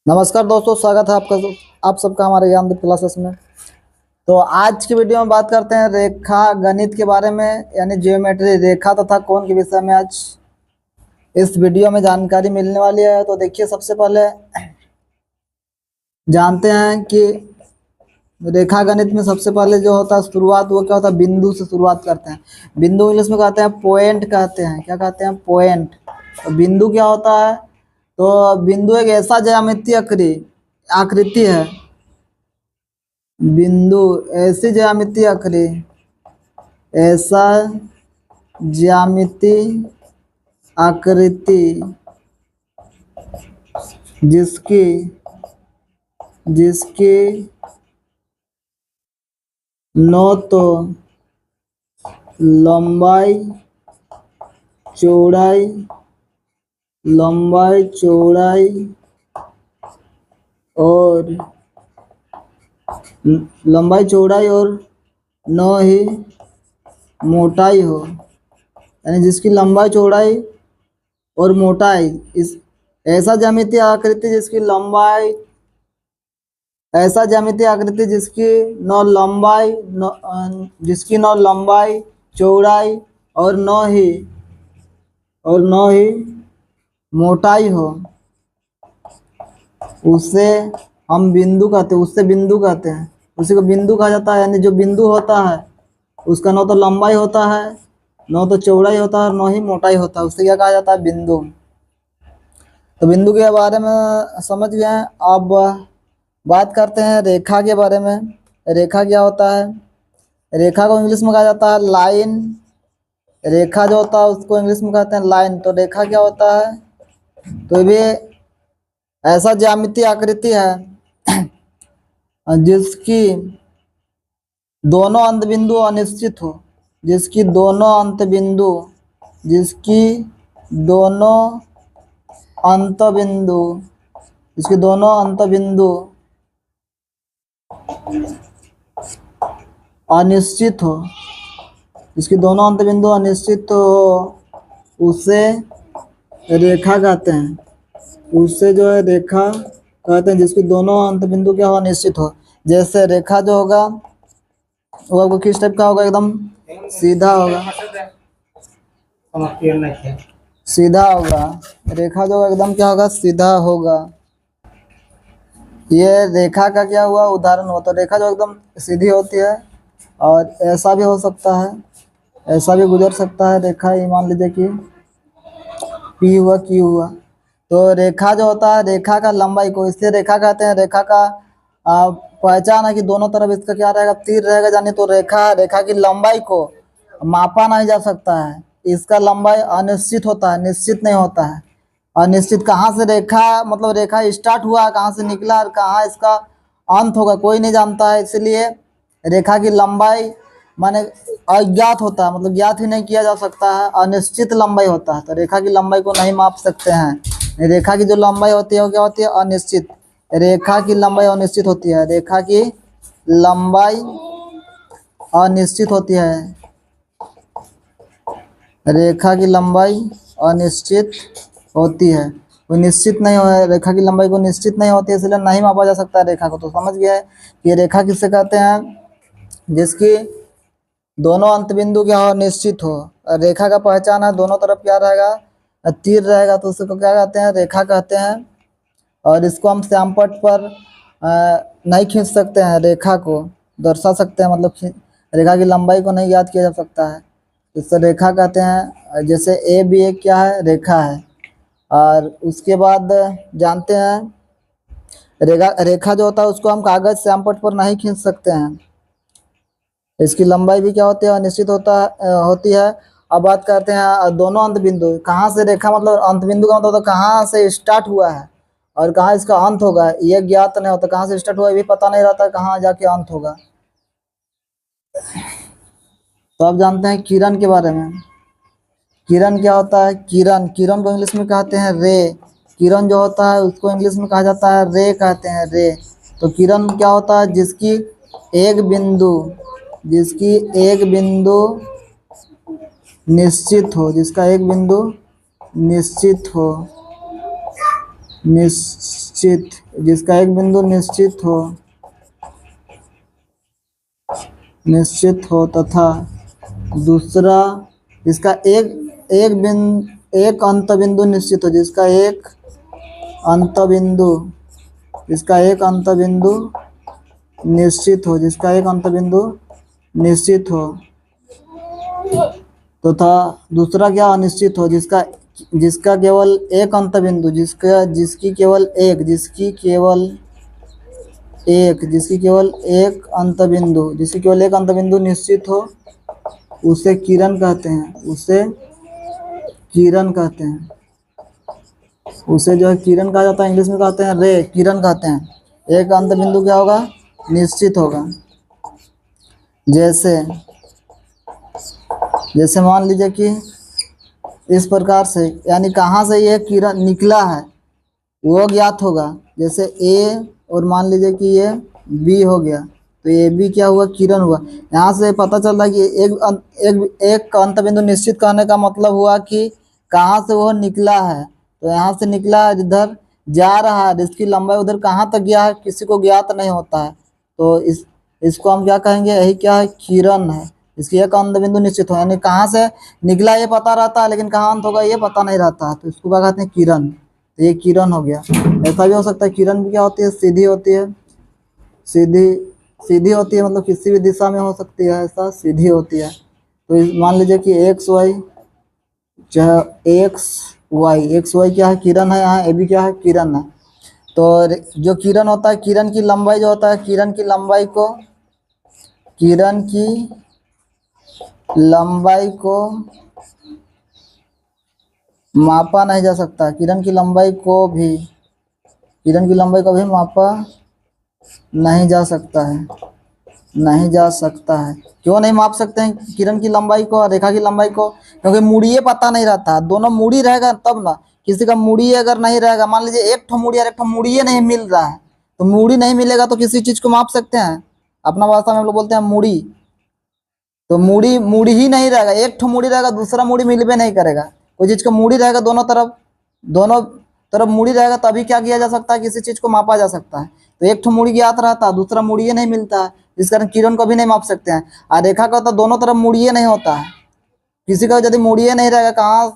नमस्कार दोस्तों, स्वागत है आप सबका हमारे ज्ञानदीप क्लासेस में। तो आज की वीडियो में बात करते हैं रेखा गणित के बारे में, यानी ज्योमेट्री, रेखा तथा कोण के विषय में आज इस वीडियो में जानकारी मिलने वाली है। तो देखिए, सबसे पहले जानते हैं कि रेखा गणित में सबसे पहले जो होता है शुरुआत, वो क्या होता है, बिंदु से शुरुआत करते हैं। बिंदु इंग्लिश में कहते हैं पॉइंट, कहते हैं क्या कहते हैं, पॉइंट। तो बिंदु क्या होता है, तो बिंदु एक ऐसा ज्यामितीय आकृति है। बिंदु ऐसी ज्यामितीय आकृति, ऐसा ज्यामितीय आकृति जिसकी न तो लंबाई चौड़ाई और न ही मोटाई हो, यानी जिसकी लंबाई चौड़ाई और मोटाई, इस ऐसा ज्यामितीय आकृति जिसकी न लंबाई चौड़ाई और न ही मोटाई हो, उसे हम बिंदु कहते हैं। उसी को बिंदु कहा जाता है। यानी जो बिंदु होता है उसका न तो लंबाई होता है, न तो चौड़ाई होता है, न ही मोटाई होता है, उससे क्या कहा जाता है, बिंदु। तो बिंदु के बारे में समझ गए हैं। अब बात करते हैं रेखा के बारे में। रेखा क्या होता है, रेखा को इंग्लिश में कहा जाता है लाइन। रेखा जो होता है उसको इंग्लिश में कहते हैं लाइन। तो रेखा क्या होता है, तो ये ऐसा ज्यामितीय आकृति है जिसकी दोनों अंत बिंदु अनिश्चित हो, जिसकी दोनों अंत बिंदु अनिश्चित हो, उसे रेखा कहते हैं। उससे जो है रेखा कहते हैं जिसकी दोनों अंत बिंदु क्या हो, अनिश्चित हो। जैसे रेखा जो होगा वो आपको किस टाइप का होगा, एकदम सीधा होगा। रेखा जो एकदम क्या होगा, सीधा होगा। ये रेखा का क्या हुआ, उदाहरण हुआ। तो रेखा जो एकदम सीधी होती है, और ऐसा भी हो सकता है, ऐसा भी गुजर सकता है रेखा। ये मान लीजिए कि पी हुआ, क्यू हुआ। तो रेखा जो होता है, रेखा का लंबाई को इसलिए रेखा कहते हैं। रेखा का पहचान है कि दोनों तरफ इसका क्या रहेगा, तीर रहेगा। जाने तो रेखा की लंबाई को मापा नहीं जा सकता है। इसका लंबाई अनिश्चित होता है, निश्चित नहीं होता है। अनिश्चित कहाँ से रेखा स्टार्ट हुआ, कहाँ से निकला और कहाँ इसका अंत होगा, कोई नहीं जानता है। इसलिए रेखा की लंबाई माने अज्ञात होता है, मतलब ज्ञात ही नहीं किया जा सकता है, अनिश्चित लंबाई होता है। तो रेखा की लंबाई को नहीं माप सकते हैं। रेखा की जो लंबाई होती है वो क्या होती है, अनिश्चित। रेखा की लंबाई अनिश्चित होती है। रेखा की लंबाई अनिश्चित होती है। रेखा की लंबाई अनिश्चित होती है, वो निश्चित नहीं हो। रेखा की लंबाई को निश्चित नहीं होती है, इसलिए नहीं मापा जा सकता है रेखा को। तो समझ गया है कि रेखा किससे कहते हैं, जिसकी दोनों अंत बिंदु क्या हो, निश्चित हो। रेखा का पहचान है, दोनों तरफ क्या रहेगा, तीर रहेगा। तो उसको क्या कहते हैं, रेखा कहते हैं। और इसको हम श्यामपट्ट पर नहीं खींच सकते हैं, रेखा को दर्शा सकते हैं, मतलब रेखा की लंबाई को नहीं याद किया जा सकता है, इससे रेखा कहते हैं। जैसे ए भी एक क्या है, रेखा है। और उसके बाद जानते हैं रेखा जो होता है उसको हम कागज श्यामपट्ट पर नहीं खींच सकते हैं। इसकी लंबाई भी क्या होती है, अनिश्चित होती है। अब बात करते हैं दोनों अंत बिंदु, कहाँ से रेखा, मतलब अंत बिंदु का मतलब तो कहाँ से स्टार्ट हुआ है और कहाँ इसका अंत होगा, ये ज्ञात नहीं होता। कहाँ से स्टार्ट हुआ ये भी पता नहीं रहता, कहाँ जाके अंत होगा। तो अब जानते हैं किरण के बारे में। किरण क्या होता है, किरण को इंग्लिश में कहते हैं रे। किरण जो होता है उसको इंग्लिश में कहा जाता है रे, कहते हैं रे। तो किरण क्या होता है, जिसकी एक बिंदु निश्चित हो, जिसका एक बिंदु निश्चित निश्चित, जिसका एक बिंदु निश्चित हो तथा दूसरा जिसका एक अंत बिंदु निश्चित हो, जिसका एक अंत बिंदु निश्चित हो तथा दूसरा क्या अनिश्चित हो, जिसका केवल एक अंत बिंदु जिसकी केवल एक अंत बिंदु निश्चित हो, उसे किरण कहते हैं। उसे जो है किरण कहा जाता है, इंग्लिश में कहते हैं रे, किरण कहते हैं। एक अंत बिंदु क्या होगा, निश्चित होगा। जैसे मान लीजिए कि इस प्रकार से, यानी कहाँ से यह किरण निकला है वो ज्ञात होगा। जैसे ए और मान लीजिए कि ये बी हो गया, तो ये बी क्या हुआ, किरण हुआ। यहाँ से पता चल रहा है कि एक अंत बिंदु निश्चित करने का मतलब हुआ कि कहाँ से वह निकला है। तो यहाँ से निकला है, जिधर जा रहा है, इसकी लंबाई उधर कहाँ तक गया है किसी को ज्ञात नहीं होता है। तो इसको हम क्या कहेंगे, यही क्या है, किरण है। इसकी एक अंत बिंदु निश्चित हो, यानी कहाँ से निकला ये पता रहता है, लेकिन कहाँ अंत होगा ये पता नहीं रहता है, तो इसको क्या कहते हैं, किरण। तो ये किरण हो गया। ऐसा भी हो सकता है, किरण भी क्या होती है, सीधी होती है। सीधी होती है मतलब किसी भी दिशा में हो सकती है, ऐसा सीधी होती है। तो मान लीजिए कि एक्स वाई क्या है, किरण है। यहाँ ए बी क्या है, किरण है। तो जो किरण होता है, किरण की लंबाई जो होता है, किरण की लंबाई को मापा नहीं जा सकता। किरण की लंबाई को भी मापा नहीं जा सकता है। क्यों नहीं माप सकते हैं किरण की लंबाई को और रेखा की लंबाई को, क्योंकि मूड़िये पता नहीं रहता। दोनों मूड़ी रहेगा तब ना, किसी का मूड़ी अगर नहीं रहेगा, मान लीजिए एक ठो मूड़ी और एक ठो मूड़िये नहीं मिल रहा है, तो मूड़ी नहीं मिलेगा तो किसी चीज को माप सकते हैं। अपना भाषा में हम लोग बोलते हैं मूड़ी। तो मूड़ी ही नहीं रहेगा, एक ठो मूड़ी रहेगा, दूसरा मूड़ी मिलबे नहीं करेगा। कोई चीज का मूड़ी रहेगा, दोनों तरफ मूड़ी रहेगा, तभी क्या किया जा सकता है, किसी चीज को मापा जा सकता है। तो एक ठो मूड़ी ज्ञात रहता है, दूसरा मूड़िये नहीं मिलता है, इस कारण किरण को भी नहीं माप सकते हैं। और रेखा का तो दोनों तरफ मूड़िये नहीं होता है। किसी का यदि मूड़िये नहीं रहेगा,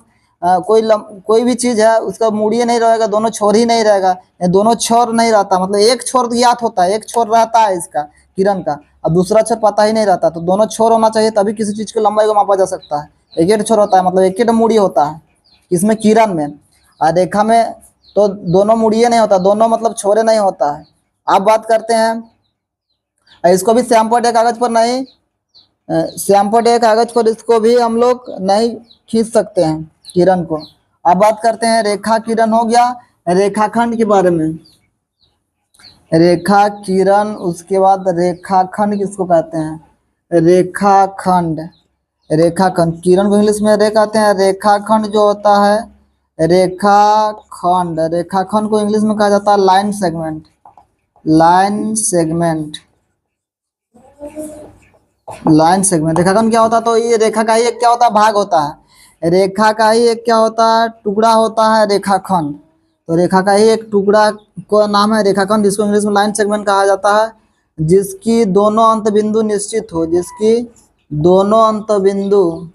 कोई भी चीज है उसका मूड़िये नहीं रहेगा, दोनों छोर ही नहीं रहेगा, दोनों छोर नहीं रहता, मतलब एक छोर ज्ञात होता है, एक छोर रहता है इसका किरण का, अब दूसरा छोर पता ही नहीं रहता। तो दोनों छोर होना चाहिए, तभी किसी चीज की लंबाई को मापा जा सकता है। एक ही छोर होता है, मतलब एक ही मूड़ी होता है इसमें, किरण में। और रेखा में तो दोनों मूड़िये नहीं होता, दोनों मतलब छोरे नहीं होता है। आप बात करते हैं, इसको भी श्यामपट्ट कागज पर नहीं, श्यामपट्ट कागज पर इसको भी हम लोग नहीं खींच सकते हैं किरण को। अब बात करते हैं, रेखा किरण हो गया, रेखाखंड के बारे में। रेखा किरण, उसके बाद रेखाखंड किसको कहते हैं, रेखाखंड किरण को इंग्लिश में रे कहते हैं। रेखाखंड जो होता है, रेखाखंड को इंग्लिश में कहा जाता है लाइन सेगमेंट। रेखाखंड क्या होता है, तो ये रेखा का ही एक क्या होता है, भाग होता है। रेखा का ही एक क्या होता है, टुकड़ा होता है रेखाखंड। तो रेखा का ही एक टुकड़ा को नाम है रेखाखंड, जिसको इंग्लिश में लाइन सेगमेंट कहा जाता है। जिसकी दोनों अंत बिंदु निश्चित हो, जिसकी दोनों अंत बिंदु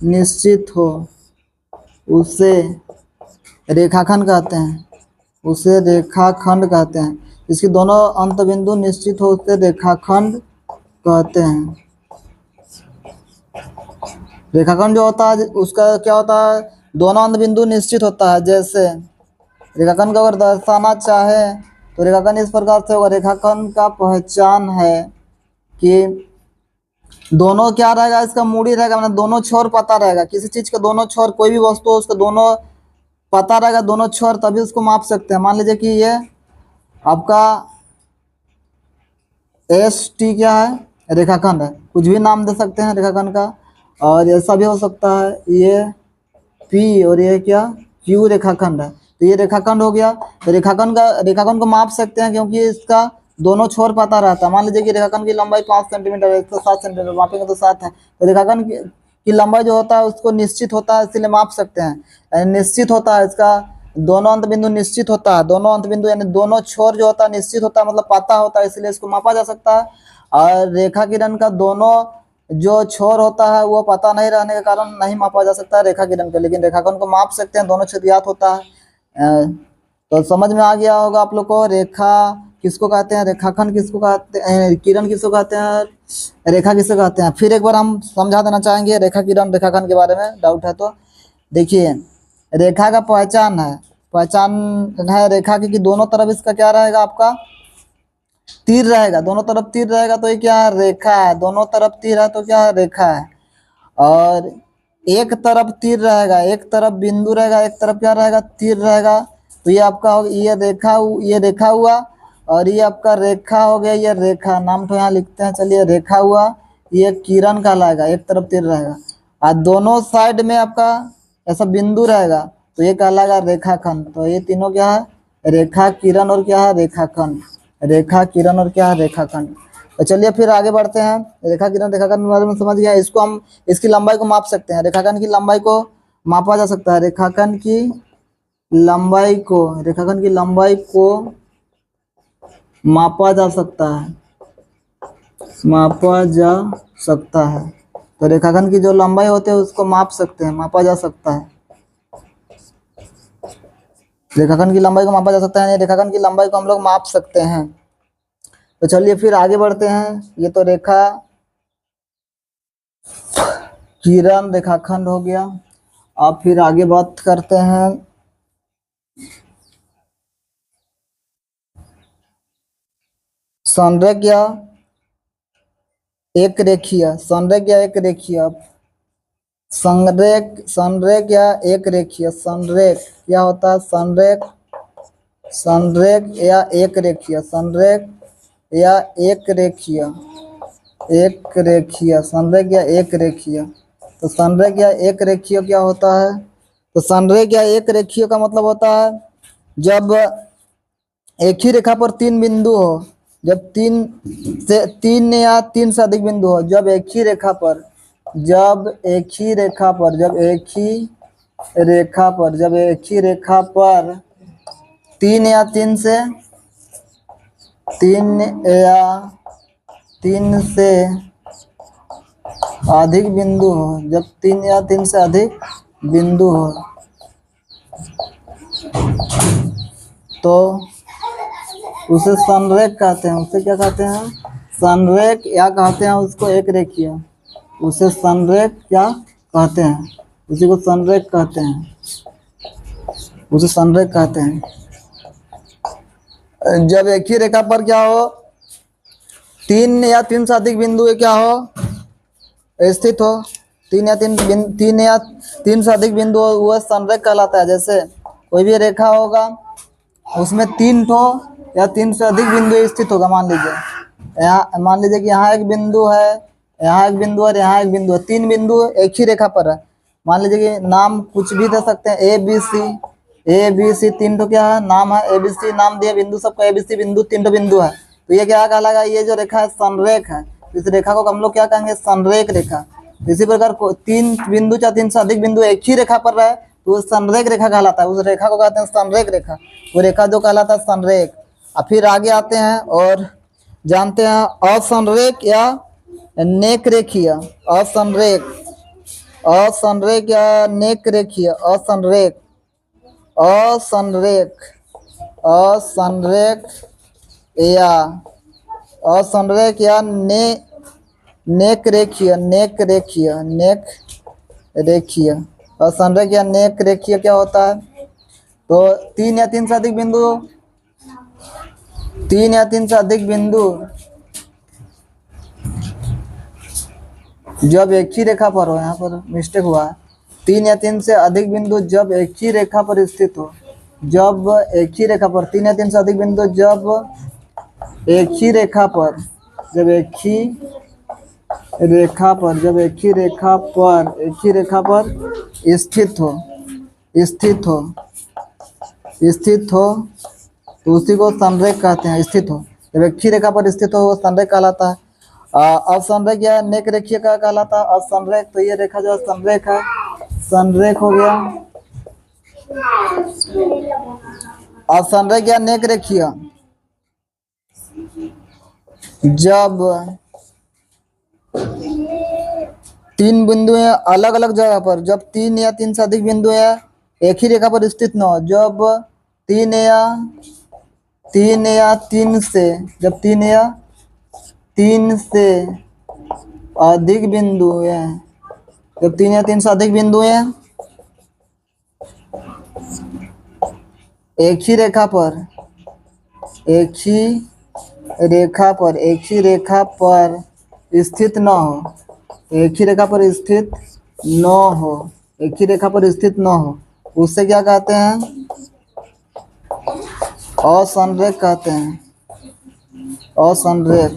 निश्चित हो, उसे रेखाखंड कहते हैं। जिसकी दोनों अंत बिंदु निश्चित हो, उसे रेखाखंड कहते हैं। रेखाखंड जो होता है उसका क्या होता है, दोनों अंत बिंदु निश्चित होता है। जैसे रेखाखंड को अगर दर्शाना चाहे तो रेखाखंड इस प्रकार से होगा। रेखाखंड का पहचान है कि दोनों क्या रहेगा, इसका मूड़ी रहेगा, मतलब दोनों छोर पता रहेगा। किसी चीज का दोनों छोर, कोई भी वस्तु हो उसका दोनों पता रहेगा, दोनों छोर, तभी उसको माप सकते हैं। मान लीजिए कि ये आपका ST क्या है, रेखाखंड है, कुछ भी नाम दे सकते हैं रेखाखंड का। और ऐसा भी हो सकता है ये P और ये क्या Q रेखाखंड है, तो ये रेखाखंड हो गया। तो रेखाखंड को माप सकते हैं, क्योंकि इसका दोनों छोर पता रहता है। मान लीजिए कि रेखाखंड की लंबाई 5 सेंटीमीटर है, इसको 7 सेंटीमीटर मापेंगे तो 7 है, तो रेखाखंड की लंबाई जो होता है उसको निश्चित होता है, इसलिए माप सकते हैं। निश्चित होता है, इसका दोनों अंत बिंदु निश्चित होता है, दोनों अंत बिंदु यानी दोनों छोर जो होता है निश्चित होता है, मतलब पता होता है, इसलिए इसको मापा जा सकता है। और रेखा किरण का दोनों जो छोर होता है वो पता नहीं रहने के कारण नहीं मापा जा सकता है रेखा किरण को, लेकिन रेखाखंड को माप सकते हैं, दोनों छेद ज्ञात होता है। तो समझ में आ गया होगा आप लोग को, रेखा किसको कहते हैं, रेखाखंड किसको कहते हैं, किरण किसको कहते हैं, रेखा किसको कहते हैं। फिर एक बार हम समझा देना चाहेंगे रेखा किरण रेखाखंड के बारे में, डाउट है तो देखिए। रेखा का पहचान है रेखा की कि दोनों तरफ इसका क्या रहेगा, आपका तीर रहेगा, दोनों तरफ तीर रहेगा तो ये क्या है, रेखा है। दोनों तरफ तीर है तो क्या है, रेखा है। और एक तरफ तीर रहेगा, एक तरफ बिंदु रहेगा, एक तरफ क्या रहेगा, तीर रहेगा, तो ये आपका हो, ये रेखा हुआ, और ये आपका रेखा हो गया, ये रेखा नाम तो यहाँ लिखते हैं, चलिए रेखा हुआ, ये किरण कहलाएगा, एक तरफ तीर रहेगा। और दोनों साइड में आपका ऐसा बिंदु रहेगा तो ये कहलाएगा रेखाखंड। तो ये तीनों क्या है, रेखा किरण और क्या है, रेखाखंड। रेखा किरण और क्या है, रेखाखंड। तो चलिए फिर आगे बढ़ते हैं। रेखा किरण रेखाखंड के बारे में समझ गया, इसको हम इसकी लंबाई को माप सकते हैं, रेखाखंड की लंबाई को मापा जा सकता है। रेखाखंड की लंबाई को मापा जा सकता है, तो रेखाखंड की जो लंबाई होती है उसको माप सकते हैं, मापा जा सकता है। रेखाखंड की लंबाई को मापा जा सकता है, रेखाखंड की लंबाई को हम लोग माप सकते हैं। तो चलिए फिर आगे बढ़ते हैं। ये तो रेखा किरण रेखाखंड हो गया। अब फिर आगे बात करते हैं संरेख या एक रेखीय। संरेख या एक रेखीय, संरेख या एक रेखीय, संरेख क्या होता है, संरेख या एक रेखीय, संरेख या एक रेखीय, संरेख या एक रेखीय। तो संरेख या एक रेखीय क्या होता है, तो संरेख या एक रेखीय का मतलब होता है जब एक ही रेखा पर तीन बिंदु हो, जब तीन या तीन से अधिक बिंदु हो, जब एक ही रेखा पर तीन या तीन से अधिक बिंदु हो, जब तीन या तीन से अधिक बिंदु हो तो उसे संरेख कहते हैं। उसे क्या कहते हैं, संरेख, या कहते हैं उसको एक रेखीय। उसे संरेख क्या कहते हैं, उसी को संरेख कहते हैं, उसे संरेख कहते हैं। जब एक ही रेखा पर क्या हो, तीन या तीन से अधिक बिंदु क्या हो, स्थित हो, तीन या तीन से अधिक बिंदु हो, वह संरेख कहलाता है। जैसे कोई भी रेखा होगा उसमें तीन ठो या तीन से अधिक बिंदु स्थित होगा। मान लीजिए कि यहाँ एक बिंदु है, यहाँ एक बिंदु और यहाँ एक बिंदु है, तीन बिंदु एक ही रेखा पर है। मान लीजिए कि नाम कुछ भी दे सकते हैं, ए बी सी तीन ठो क्या है, नाम है, ए बी सी नाम दिया बिंदु सबका, ए बी सी बिंदु, तीन ठो बिंदु है, तो ये क्या कहलाएगा, ये जो रेखा है संरेख है। इस रेखा को हम लोग क्या कहेंगे, संरेख रेखा। इसी प्रकार तीन बिंदु या तीन से अधिक बिंदु एक ही रेखा पर रहे तो संरेख रेखा कहलाता है, उस रेखा को कहते हैं संरेख रेखा, वो रेखा जो कहलाता है संरेख। अब फिर आगे आते हैं और जानते हैं असंरेख या नेक रेखीय। असंरेख या नेक रेखीय, असंरेख या नेक रेखीय। असंरेख या नेक रेखीय क्या होता है, तो तीन या तीन से अधिक बिंदु जब एक ही रेखा पर हो, यहाँ पर मिस्टेक हुआ है, तीन या तीन से अधिक बिंदु जब एक ही रेखा पर स्थित हो, जब एक ही रेखा पर तीन या तीन से अधिक बिंदु जब एक ही रेखा पर स्थित हो तो उसी को संरेख कहते हैं, स्थित हो। जब एक ही रेखा पर स्थित हो वो संरेख कहलाता है। असंरेख या नेक रेखीय का कहलाता है असंरेख। तो ये रेखा जो संरेख है, संरेख हो गया। असंरेख या नेक रेखीय जब तीन बिंदु हैं अलग अलग जगह पर, जब तीन या तीन से अधिक बिंदु हैं एक ही रेखा पर स्थित न हो, जब तीन या तीन से, जब तीन से अधिक बिंदु हैं, जब तीन या तीन से अधिक बिंदु हैं एक ही रेखा पर स्थित न हो, एक ही रेखा पर स्थित न हो, एक ही रेखा पर स्थित न हो, उससे क्या कहते हैं? असंरेख कहते हैं। असंरेख,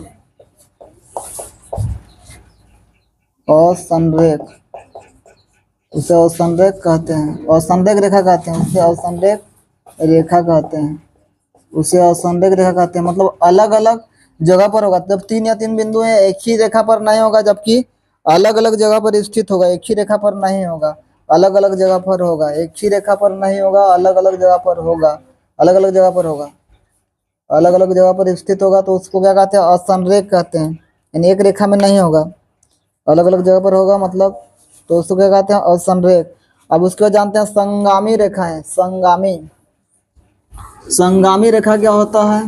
असंरेख, उसे असंरेख कहते हैं। असंरेख रेखा कहते हैं, उसे असंरेख रेखा कहते हैं, उसे असंरेख रेखा कहते हैं। मतलब अलग अलग जगह पर होगा। जब तीन या तीन बिंदु हैं एक ही रेखा पर नहीं होगा, जबकि अलग अलग जगह पर स्थित होगा, एक ही रेखा पर नहीं होगा, अलग अलग जगह पर होगा, एक ही रेखा पर नहीं होगा, अलग अलग जगह पर होगा, अलग अलग जगह पर होगा, अलग अलग जगह पर स्थित होगा, तो उसको क्या कहते हैं? असंरेख कहते हैं। यानी एक रेखा में नहीं होगा, अलग अलग जगह पर होगा, मतलब तो उसको क्या कहते हैं? असंरेख। अब उसके बाद जानते हैं संगामी रेखाएं। संगामी रेखा क्या होता है?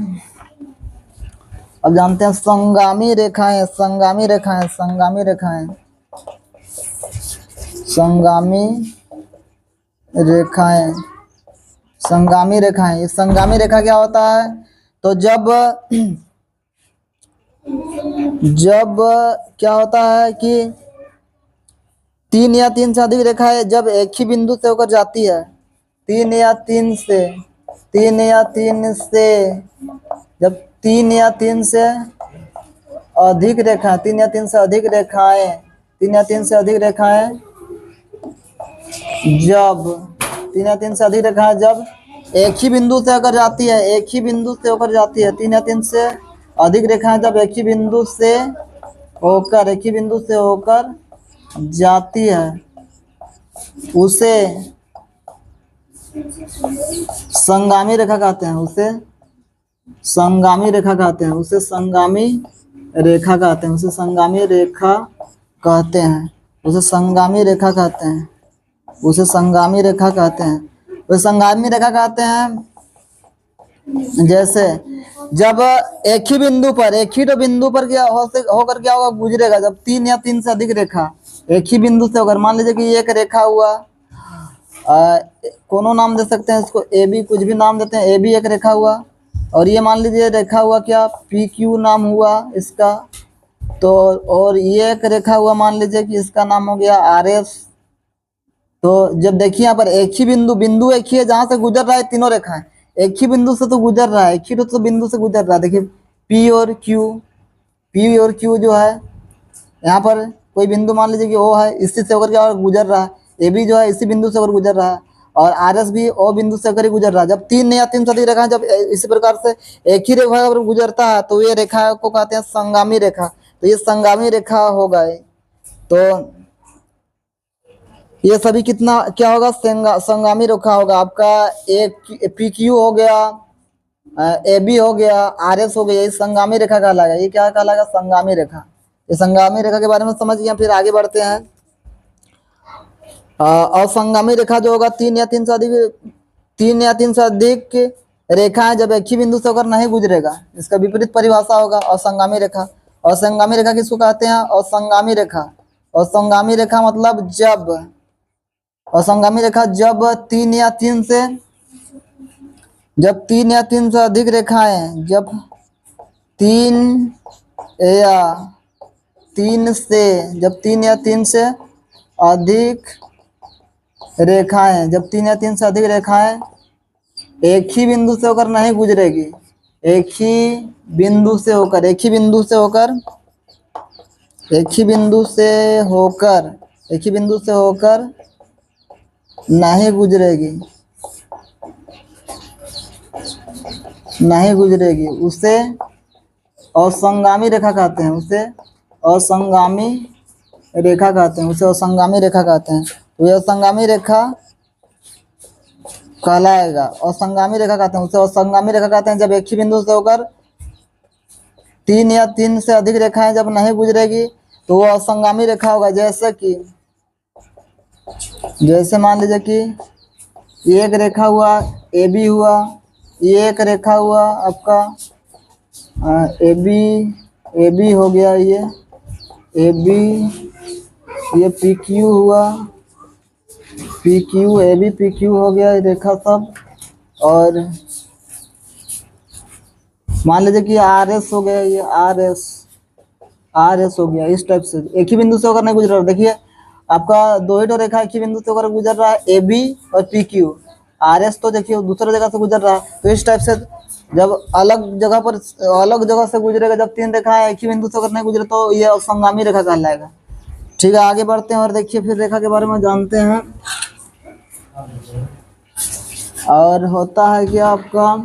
अब जानते हैं संगामी रेखाएं। संगामी रेखाएं, संगामी रेखाएं, संगामी रेखाएं, संगामी रेखाएं। ये संगामी रेखा क्या होता है? तो जब क्या होता है कि तीन या तीन से अधिक रेखाएं जब एक ही बिंदु से होकर जाती है, तीन या तीन से, जब तीन या तीन से अधिक रेखाएं, तीन या तीन से अधिक रेखाएं, तीन या तीन से अधिक रेखाएं जब, तीन या तीन से अधिक रेखाएं जब एक ही बिंदु से होकर जाती है, एक ही बिंदु से होकर जाती है, तीन या तीन से अधिक रेखाएं जब एक ही बिंदु से होकर जाती है, उसे संगामी रेखा कहते हैं, उसे संगामी रेखा कहते हैं, उसे संगामी रेखा कहते हैं, उसे संगामी रेखा कहते हैं, उसे संगामी रेखा कहते हैं, उसे संगामी रेखा कहते हैं, उसे संगामी रेखा कहते हैं। जैसे जब एक ही बिंदु पर, एक ही तो बिंदु पर क्या होकर क्या होगा? गुजरेगा। जब तीन या तीन से अधिक रेखा एक ही बिंदु से होकर, मान लीजिए कि एक रेखा हुआ, कोनो नाम दे सकते हैं इसको, ए बी, कुछ भी नाम देते हैं, ए बी एक रेखा हुआ, और ये मान लीजिए रेखा हुआ क्या? पी क्यू नाम हुआ इसका। तो और ये एक रेखा हुआ, मान लीजिए कि इसका नाम हो गया आर एस। तो जब देखिए यहाँ पर एक ही बिंदु एक ही है जहां से गुजर रहा है, तीनों रेखाएं एक ही बिंदु से तो गुजर रहा है, एक ही तो बिंदु से गुजर रहा है। देखिए पी और क्यू जो है, यहाँ पर कोई बिंदु मान लीजिए कि ओ है, इसी से होकर क्या गुजर रहा है। ए बी जो है इसी बिंदु से होकर गुजर रहा है, और आर एस भी ओ बिंदु से होकर ही गुजर रहा है। जब तीन या तीन से अधिक रेखा जब इसी प्रकार से एक ही रेखा पर गुजरता है, तो ये रेखा को कहते हैं संगामी रेखा। तो ये संगामी रेखा हो गए। तो ये सभी कितना क्या होगा? संगामी रेखा होगा। आपका एक पी क्यू हो गया, ए बी हो गया, आर एस हो गया, ये संगामी रेखा कहलाएगा। ये क्या कहलाएगा? संगामी रेखा। ये संगामी रेखा के बारे में समझ गए। फिर आगे बढ़ते हैं। असंगामी रेखा जो होगा, तीन या तीन से अधिक रेखाएं जब एक ही बिंदु से होकर नहीं गुजरेगा, इसका विपरीत परिभाषा होगा असंगामी रेखा। असंगामी रेखा किसको कहते हैं? असंगामी रेखा। असंगामी रेखा मतलब जब, असंगामी रेखा जब तीन या तीन से अधिक रेखाएं, जब तीन या तीन से अधिक रेखाएं, जब तीन या तीन से अधिक रेखाएं एक ही बिंदु से होकर नहीं गुजरेगी, एक ही बिंदु से होकर नहीं गुजरेगी, उसे असंगामी रेखा कहते हैं, उसे असंगामी रेखा कहते हैं, उसे असंगामी रेखा कहते हैं। तो ये असंगामी रेखा कहलाएगा, असंगामी रेखा कहते हैं, उसे असंगामी रेखा कहते हैं जब एक ही बिंदु से होकर तीन या तीन से अधिक रेखाएं जब नहीं गुजरेगी तो वो असंगामी रेखा होगा। जैसे मान लीजिए कि एक रेखा हुआ ए बी हुआ, ये एक रेखा हुआ आपका ए बी हो गया, ये ए बी, ये पी क्यू हुआ, P Q, A B P Q हो गया ये रेखा सब। और मान लीजिए कि आर एस हो गया, ये आर एस हो गया। इस टाइप से एक ही बिंदु से होकर नहीं गुजर रहा। देखिए आपका दो ही तो रेखा एक ही बिंदु से होकर गुजर रहा है, ए बी और पी क्यू। आर एस तो देखिए दूसरे जगह से गुजर रहा है। तो इस टाइप से जब अलग जगह से गुजरेगा, जब तीन रेखाएं एक ही बिंदु से होकर नहीं गुजरे तो ये असंगामी रेखा कहलाएगा। ठीक है, आगे बढ़ते हैं और देखिए फिर रेखा के बारे में जानते हैं। और होता है कि आपका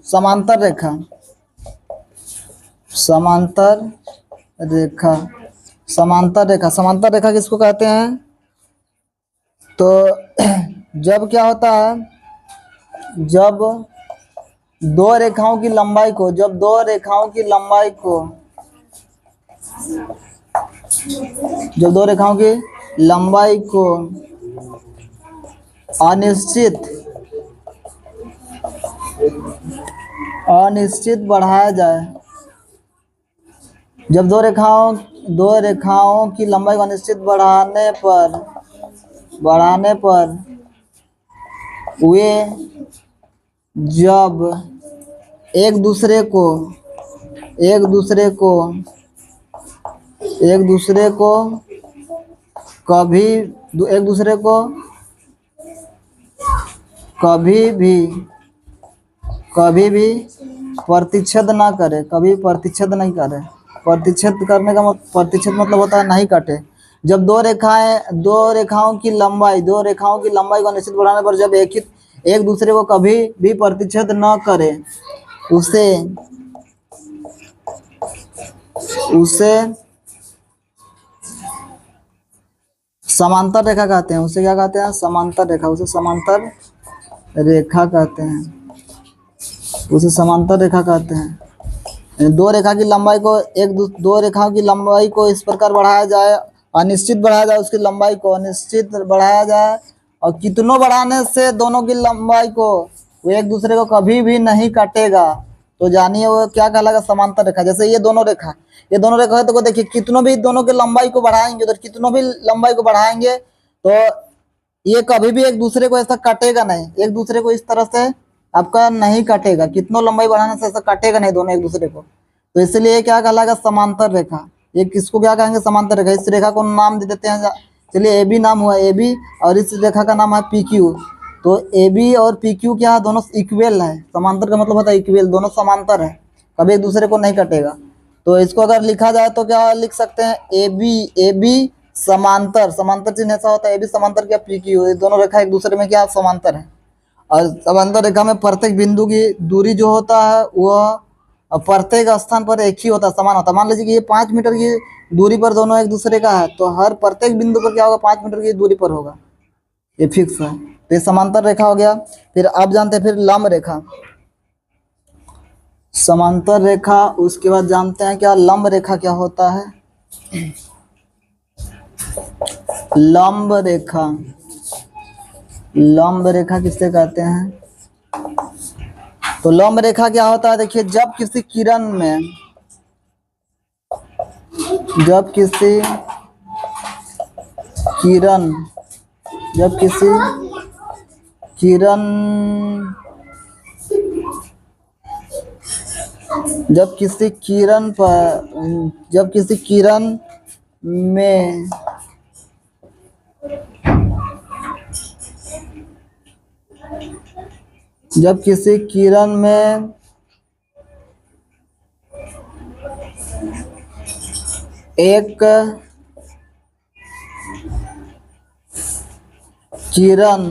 समांतर रेखा, समांतर रेखा किसको कहते हैं? तो जब क्या होता है, जब दो रेखाओं की लंबाई को अनिश्चित बढ़ाया जाए, जब दो रेखाओं की लंबाई को अनिश्चित बढ़ाने पर वे जब एक दूसरे को कभी भी प्रतिच्छेद नहीं करे। प्रतिच्छेद मतलब होता है नहीं काटे। जब दो रेखाओं की लंबाई को निश्चित बढ़ाने पर जब एक दूसरे को कभी भी प्रतिच्छेद न करे उसे समांतर रेखा कहते हैं। उसे क्या कहते हैं? समांतर रेखा। उसे समांतर रेखा कहते हैं। दो रेखाओं की लंबाई को इस प्रकार बढ़ाया जाए, अनिश्चित बढ़ाया जाए, उसकी लंबाई को अनिश्चित बढ़ाया जाए, और कितनों बढ़ाने से दोनों की लंबाई को वो एक दूसरे को कभी भी नहीं काटेगा, तो जानिए वो क्या कहलाएगा? समांतर रेखा। जैसे ये दोनों रेखा है, तो देखिए कितनों भी दोनों की लंबाई को बढ़ाएंगे तो ये कभी भी एक दूसरे को ऐसा काटेगा नहीं, एक दूसरे को इस तरह से आपका नहीं काटेगा। कितनों लंबाई बढ़ाने से ऐसा काटेगा नहीं दोनों एक दूसरे को, तो इसलिए क्या कहलाएगा? समांतर रेखा। ये किसको क्या कहेंगे? समांतर रेखा। इस रेखा को नाम दे देते हैं, चलिए ए बी नाम हुआ ए बी, और इस रेखा का नाम है पी क्यू। तो ए बी और पी क्यू क्या है? दोनों इक्वल है। समांतर का मतलब होता है इक्वल, दोनों समांतर है, कभी एक दूसरे को नहीं काटेगा। तो इसको अगर लिखा जाए तो क्या लिख सकते हैं? ए बी समांतर चिन्ह ऐसा होता है, ए बी समांतर क्या पी क्यू, ये दोनों रेखा एक दूसरे में क्या समांतर है। और समांतर रेखा में प्रत्येक बिंदु की दूरी जो होता है वह प्रत्येक स्थान पर एक ही होता है, समान होता है। मान लीजिए कि ये 5 मीटर की दूरी पर दोनों एक दूसरे का है, तो हर प्रत्येक बिंदु पर क्या होगा? 5 मीटर की दूरी पर होगा, ये फिक्स है। तो ये समांतर रेखा हो गया। फिर आप जानते हैं फिर लंब रेखा, समांतर रेखा, उसके बाद जानते हैं क्या लंब रेखा क्या होता है। लंब रेखा किससे कहते हैं? तो लंब रेखा क्या होता है? देखिए जब किसी किरण में किरण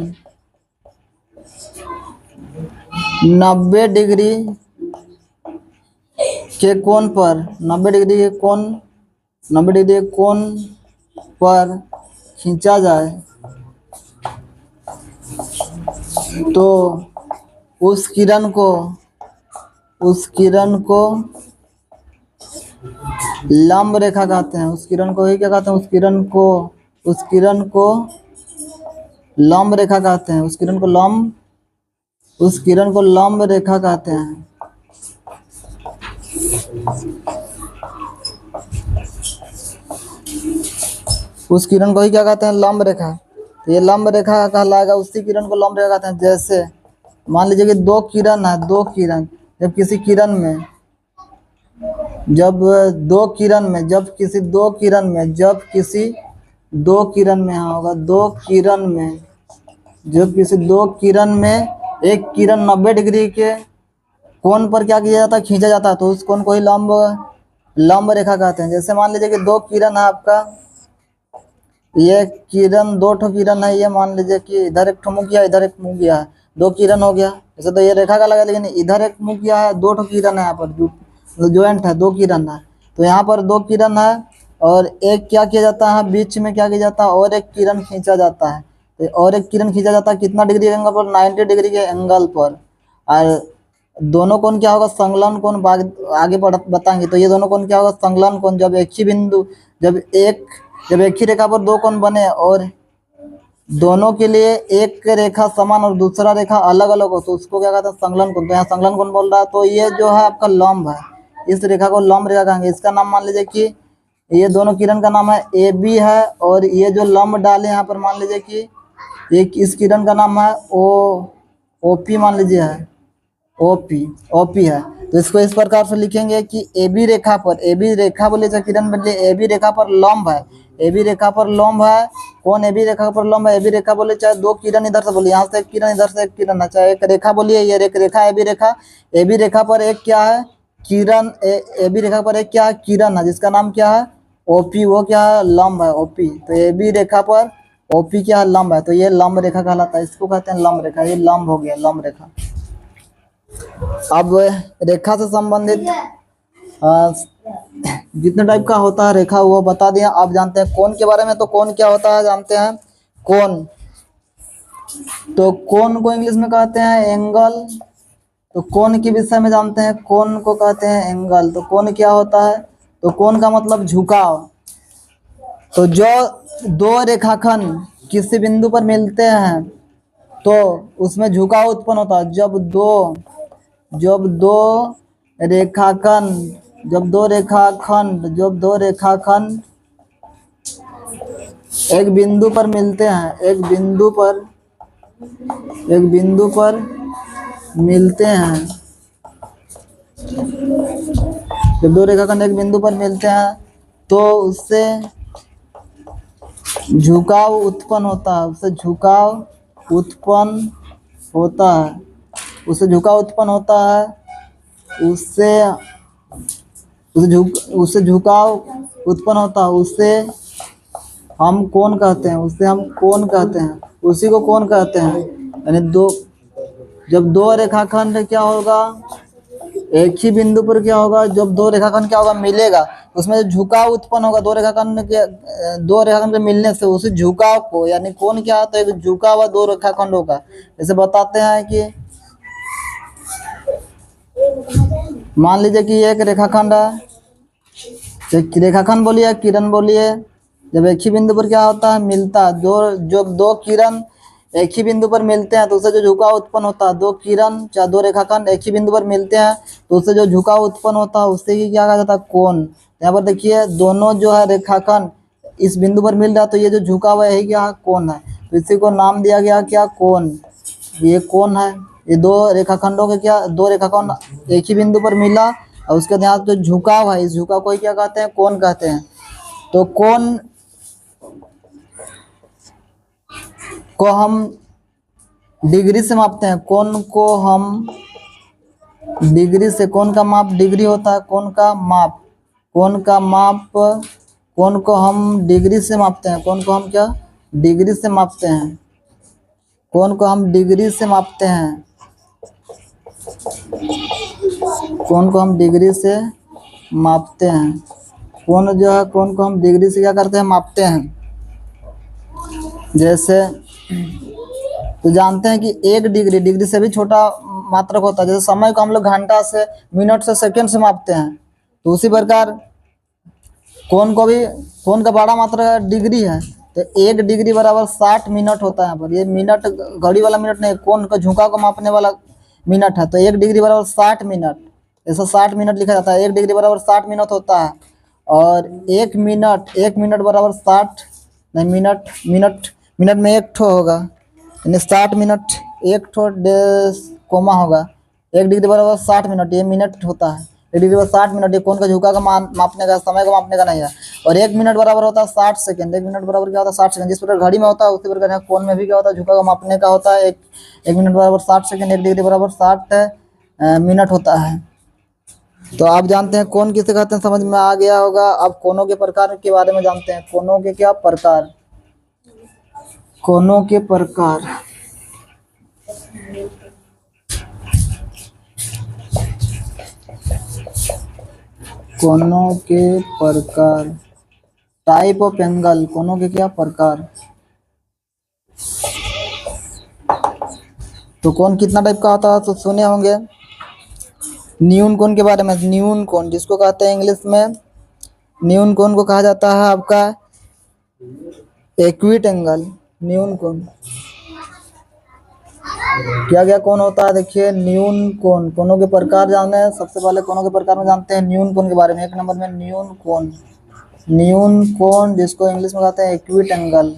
90 डिग्री के कोण पर 90 डिग्री के कोण 90 डिग्री के कोण पर खींचा जाए तो उस किरण को लंब रेखा कहते हैं। उस किरण को ही क्या कहते हैं? उस किरण को लंब रेखा कहते हैं। उस किरण को लंब रेखा कहते हैं। उस किरण को ही क्या कहते हैं? लंब रेखा। तो ये लंब रेखा कहलाएगा, उसी किरण को लंब रेखा कहते हैं। जैसे मान लीजिए कि दो किरण है, दो किरण जब किसी किरण में जब दो किरण में जब किसी दो किरण में जब किसी दो किरण में हाँ होगा दो किरण में जब किसी दो किरण में एक किरण 90 डिग्री के कोण पर क्या किया जाता है? खींचा जाता है। तो उस कोण को ही लंब रेखा कहते हैं। जैसे मान लीजिए कि दो किरण है आपका, ये किरण दो ठो किरण है, ये मान लीजिए कि इधर एक ठो मुँह किया, इधर एक मुँह किया है, दो किरण हो गया। जैसे तो ये रेखा का लगा, लेकिन इधर एक मुँह किया है, दो ठो किरण है यहाँ पर ज्वाइंट है, दो किरण है। तो यहाँ पर दो किरण है और एक क्या किया जाता है? बीच में क्या किया जाता है? और एक किरण खींचा जाता है। तो और एक किरण खींचा जाता है कितना डिग्री के एंगल पर? 90 डिग्री के एंगल पर। और दोनों कोण क्या होगा? संलग्न कोण आगे बताएंगे। तो ये दोनों कोण क्या होगा? संलग्न कोण। जब एक ही बिंदु जब एक ही रेखा पर दो कोण बने और दोनों के लिए एक रेखा समान और दूसरा रेखा अलग अलग हो तो उसको क्या कहते हैं? संलग्न कोण। तो यहाँ संलग्न कोण बोल रहा है, तो ये जो है आपका लंब है, इस रेखा को लंब रेखा कहेंगे। इसका नाम मान लीजिए कि ये दोनों किरण का नाम है AB है, और ये जो लंब डाले यहाँ पर मान लीजिए कि एक इस किरण का नाम है OP मान लीजिए है, OP है। तो इसको इस प्रकार से लिखेंगे कि AB रेखा बोलिए चाहे किरण बोलिए, AB रेखा पर लंब है, AB रेखा पर लंब है। कौन AB रेखा पर लंब है? AB रेखा बोले चाहे दो किरण इधर से बोलिए, यहाँ से एक किरण इधर से एक किरण है, चाहे एक रेखा बोलिए, ये एक रेखा AB रेखा पर एक क्या है? किरण। AB रेखा पर एक क्या है? किरण है, जिसका नाम क्या है? OP। वो क्या है? लंब है, OP। तो AB रेखा पर OP क्या है? लंब है। तो ये लंब रेखा कहलाता है, इसको कहते हैं लंब रेखा। ये लंब हो गया, लंब रेखा। अब रेखा से संबंधित जितने टाइप का होता है रेखा वो बता दिया। आप जानते हैं कोण के बारे में। तो कोण क्या होता है जानते हैं? कोण, तो कोण को इंग्लिश में कहते हैं एंगल। तो कोण के विषय में जानते हैं, कोण को कहते हैं एंगल। तो कोण क्या होता है? तो कोण का मतलब झुकाव। तो जो दो रेखाखंड किसी बिंदु पर मिलते हैं तो उसमें झुकाव उत्पन्न होता है। जब दो रेखाखंड एक बिंदु पर मिलते हैं, एक बिंदु पर मिलते हैं, जब दो रेखाखंड एक बिंदु पर मिलते हैं तो उससे झुकाव उत्पन्न होता है, उससे झुकाव उत्पन्न होता है, उससे झुकाव उत्पन्न होता है, उससे झुकाव उत्पन्न होता है, उससे हम कोण कहते हैं, उसी को कोण कहते हैं। यानी जब दो रेखाखंड क्या होगा? एक ही बिंदु पर क्या होगा? जब दो रेखाखंड क्या होगा? मिलेगा, उसमें जो झुकाव उत्पन्न होगा दो रेखाखंड के मिलने से, उसी झुकाव को यानी कोण क्या होता है? एक झुका हुआ दो रेखाखंडों का। जैसे बताते हैं कि मान लीजिए कि एक रेखाखंड है, रेखाखंड बोलिए किरण बोलिए, जब एक ही बिंदु पर क्या होता है? मिलता है। दो किरण एक ही बिंदु पर मिलते हैं तो उससे जो झुकाव उत्पन्न होता है, दो किरण चाहे दो रेखाखंड एक ही बिंदु पर मिलते हैं तो उससे जो झुकाव उत्पन्न होता है उससे ही क्या कहा जाता है? कोण। यहाँ पर देखिए दोनों जो है रेखाखंड इस बिंदु पर मिल रहा है तो ये जो झुकाव है यही क्या? कोण है। तो इसी को नाम दिया गया क्या? कोण। ये कोण है। ये दो रेखाखंडों के क्या? दो रेखाखंड एक ही बिंदु पर मिला और उसके बाद जो झुकाव है, इस झुकाव को ही क्या कहते हैं? कोण कहते हैं। तो कोण को हम डिग्री से मापते हैं। कोण को हम डिग्री से, कोण का माप डिग्री होता है, कोण का माप कोण को हम डिग्री से मापते हैं। कोण को हम क्या? डिग्री से मापते हैं। कोण को हम डिग्री से मापते हैं, कोण को हम डिग्री से मापते हैं। कोण जो है, कोण को हम डिग्री से क्या करते हैं, मापते हैं। जैसे तो जानते हैं कि 1 डिग्री, डिग्री से भी छोटा मात्रक होता है। जैसे समय को हम लोग घंटा से, मिनट से, सेकंड से मापते हैं, तो उसी प्रकार कोण को भी, कोण का बड़ा मात्रक डिग्री है, तो 1 डिग्री बराबर 60 मिनट होता है। यहाँ पर ये मिनट घड़ी वाला मिनट नहीं, कोण का झुकाव को मापने वाला मिनट है। तो 1 डिग्री बराबर 60 मिनट, ऐसा 60 मिनट लिखा जाता है। 1 डिग्री बराबर 60 मिनट होता है। और 1 मिनट बराबर 60 नहीं, मिनट में 1 ठो होगा, यानी 60 मिनट 1 ठो कोमा होगा। 1 डिग्री बराबर 60 मिनट, ये मिनट होता है। 1 डिग्री बराबर 60 मिनट, ये कोण का झुकाव का मापने का, समय को मापने का नहीं है। और 1 मिनट बराबर होता है 60 सेकंड। 1 मिनट बराबर क्या होता है, 60 सेकंड। जिस प्रकार घड़ी में होता है उसी प्रकार यहाँ कोण में भी क्या होता है, झुकाव का मापने का होता है। 1 मिनट बराबर 60 सेकंड, 1 डिग्री बराबर 60 मिनट होता है। तो आप जानते हैं कोण किसे कहते हैं, समझ में आ गया होगा। अब कोणों के प्रकार के बारे में जानते हैं। कोणों के क्या प्रकार, कोणों के प्रकार। कोणों के प्रकार, टाइप ऑफ एंगल। कोणों के क्या प्रकार। तो कोण कितना टाइप का होता है तो सुने होंगे। न्यून कोण के बारे में, न्यून कोण जिसको कहते हैं इंग्लिश में, न्यून कोण को कहा जाता है आपका एक्यूट एंगल। न्यून कोण क्या क्या कोण होता है, देखिए। न्यून कोण, कोणों के प्रकार जाने हैं। सबसे पहले कोणों के प्रकार में जानते हैं न्यून कोण के बारे में। 1 नंबर में न्यून कोण, न्यून कोण जिसको इंग्लिश में कहते हैं एक्यूट एंगल,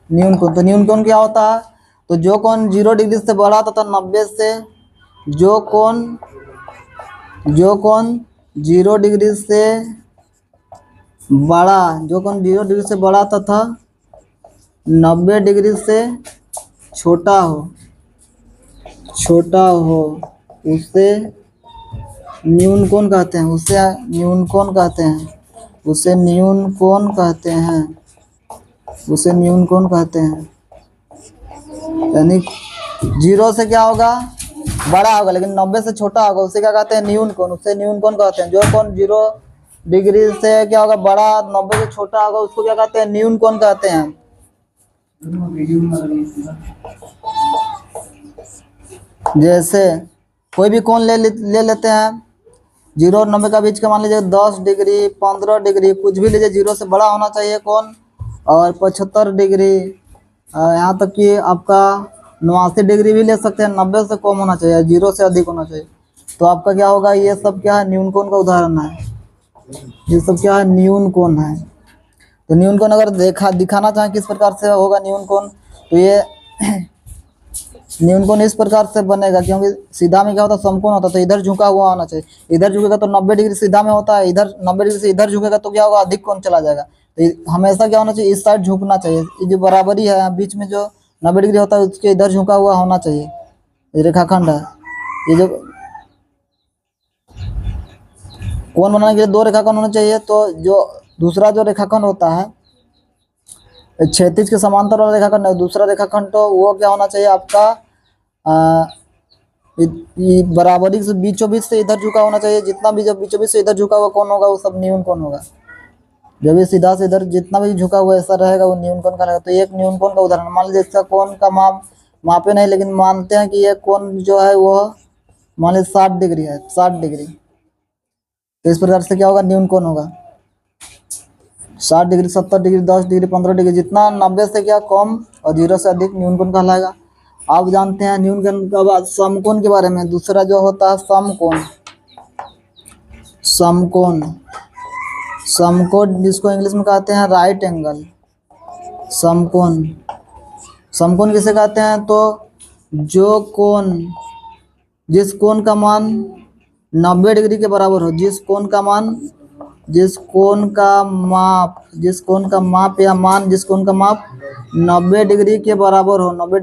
न्यून कोण। तो न्यून कोण क्या होता है, तो जो कोण 0 डिग्री से बड़ा तथा 90 से, जो कोण 0 डिग्री से बड़ा, जो कोण 0 डिग्री से बड़ा तथा 90 डिग्री से छोटा हो, उसे न्यून कोण कहते हैं। उसे न्यून कोण कहते हैं। उसे न्यून कोण कहते हैं। उसे न्यून कोण कहते हैं। यानी 0 से क्या होगा, बड़ा होगा, लेकिन 90 से छोटा होगा, उसे क्या कहते हैं, न्यून कोण। उसे न्यून कोण कहते हैं। जो कोण 0 डिग्री से क्या होगा, बड़ा, 90 से छोटा होगा, उसको क्या कहते हैं, न्यून कोण कहते हैं। जैसे कोई भी कोण ले लेते हैं, 0 और 90 का बीच का, मान लीजिए 10 डिग्री, 15 डिग्री, कुछ भी लीजिए, 0 से बड़ा होना चाहिए कोण। और 75 डिग्री, यहाँ तक कि आपका 89 डिग्री भी ले सकते हैं। 90 से कम होना चाहिए, 0 से अधिक होना चाहिए। तो आपका क्या होगा, ये सब क्या है, न्यून कोण का उदाहरण है। ये सब क्या है, न्यून कोण है। तो न्यून कोण अगर दिखाना चाहें किस प्रकार से होगा न्यून कोण, तो ये न्यून कोण इस प्रकार से बनेगा, क्योंकि सीधा में क्या होता है, समकोण होता है, तो इधर झुका हुआ होना चाहिए। इधर झुकेगा तो 90 डिग्री सीधा में होता है, इधर 90 डिग्री से इधर झुकेगा तो क्या होगा, अधिक कोण चला जाएगा। तो हमेशा क्या होना चाहिए, इस साइड झुकना चाहिए। ये जो बराबरी है बीच में जो 90 डिग्री होता है, उसके इधर झुका हुआ होना चाहिए। ये रेखाखंड है। ये जो कोण बनाने के लिए 2 रेखाखंड होना चाहिए। तो जो दूसरा जो रेखाखंड होता है, क्षैतिज के समांतर वाला रेखाखंड है, दूसरा रेखाखंड, तो वो क्या होना चाहिए आपका, बराबरी से बीचों बीच से इधर झुका होना चाहिए। जितना भी जब बीचों बीच से इधर झुका हुआ कोण होगा, वो सब न्यून कोण होगा। जब भी सीधा से इधर जितना भी झुका हुआ ऐसा रहेगा, वो न्यून कोण कहलाएगा। तो एक न्यून कोण का उदाहरण, मान लीजिए इसका कोण का मापे नहीं, लेकिन मानते हैं कि ये कोण जो है वो मान लीजिए 60 डिग्री है, 60 डिग्री। तो इस प्रकार से क्या होगा, न्यून कोण होगा। 60 डिग्री, 70 डिग्री, 10 डिग्री, 15 डिग्री, जितना 90 से क्या कम और 0 से अधिक न्यून कोण कहलाएगा। आप जानते हैं न्यून कोण के बाद समकोण के बारे में। दूसरा जो होता है समकोण, समकोण, समकोण जिसको इंग्लिश में कहते हैं राइट एंगल। समकोण, समकोण किसे कहते हैं, तो जो कोण, जिस कोण का मान 90 डिग्री के बराबर हो, जिस कोण का माप या मान, जिस कोण का माप 90 डिग्री के बराबर हो, 90